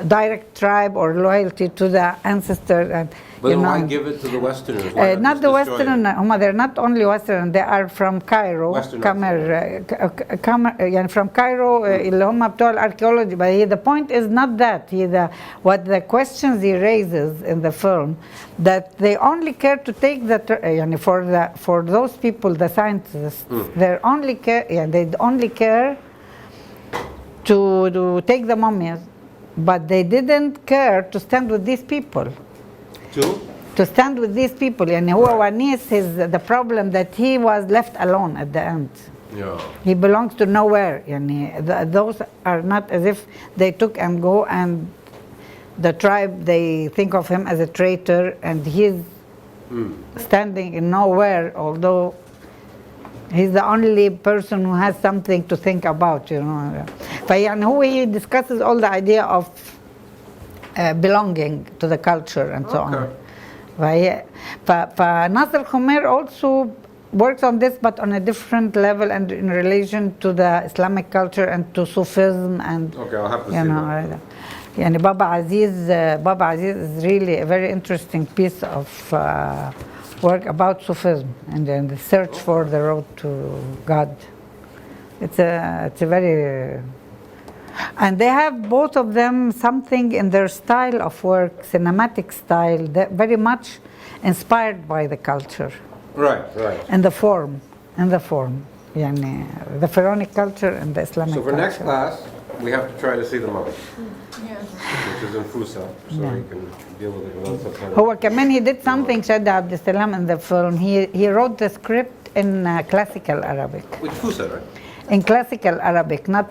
direct tribe or loyalty to the ancestors. And, but why give it to the Westerners? Not the Western, they're not only Western, they are from Cairo. From Cairo, اللي هم بتوع الارchaeology. But the point is not that. What the questions he raises in the film, that they only care to take for those people, the scientists, they only care to take the mummies, but they didn't care to stand with these people. To stand with these people. هو Wanis is the problem that he was left alone at the end. Yeah. He belongs to nowhere. Those are not as if they took and go, and the tribe, they think of him as a traitor, and he's standing in nowhere, although he's the only person who has something to think about, he discusses all the idea of belonging to the culture and so on. Nasser Khumair also works on this, but on a different level and in relation to the Islamic culture and to Sufism and. Okay, I'll have to see that. Baba Aziz is really a very interesting piece of work about Sufism and then the search for the road to God. It's a very. And they have, both of them, something in their style of work, cinematic style, that very much inspired by the culture. Right. And the form. The Pharaonic culture and the Islamic culture. So for next class, we have to try to see the mother, Yeah. which is in Fusa, so Yeah. we can deal with it without subtitles. هو كمان he did something شد عبد السلام in the film. He wrote the script in classical Arabic. With Fusa, right? In classical Arabic, not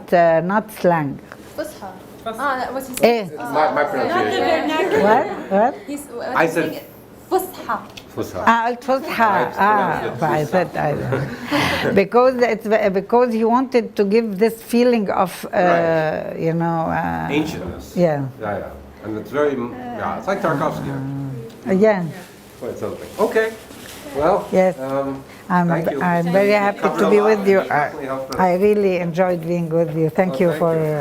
slang. Fusha. That was his. Eh, My pronunciation. what? He's, I said Fusha. Fusa. It was I said Fusha. because he wanted to give this feeling of Right. you know Ancientness. yeah Yeah. And it's very, yeah, it's like Tarkovsky. yeah. Quite something. Okay. Well, Yes. thank you. I'm very happy Covered to a be lot. with you. Definitely helped us. I really enjoyed being with you. Thank you thank for you.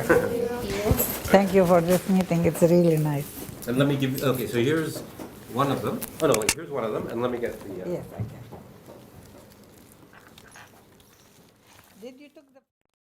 thank you for this meeting. It's really nice. And let me give you, okay, so here's one of them. Oh, no, wait, here's one of them, and let me get the... Yes, I can.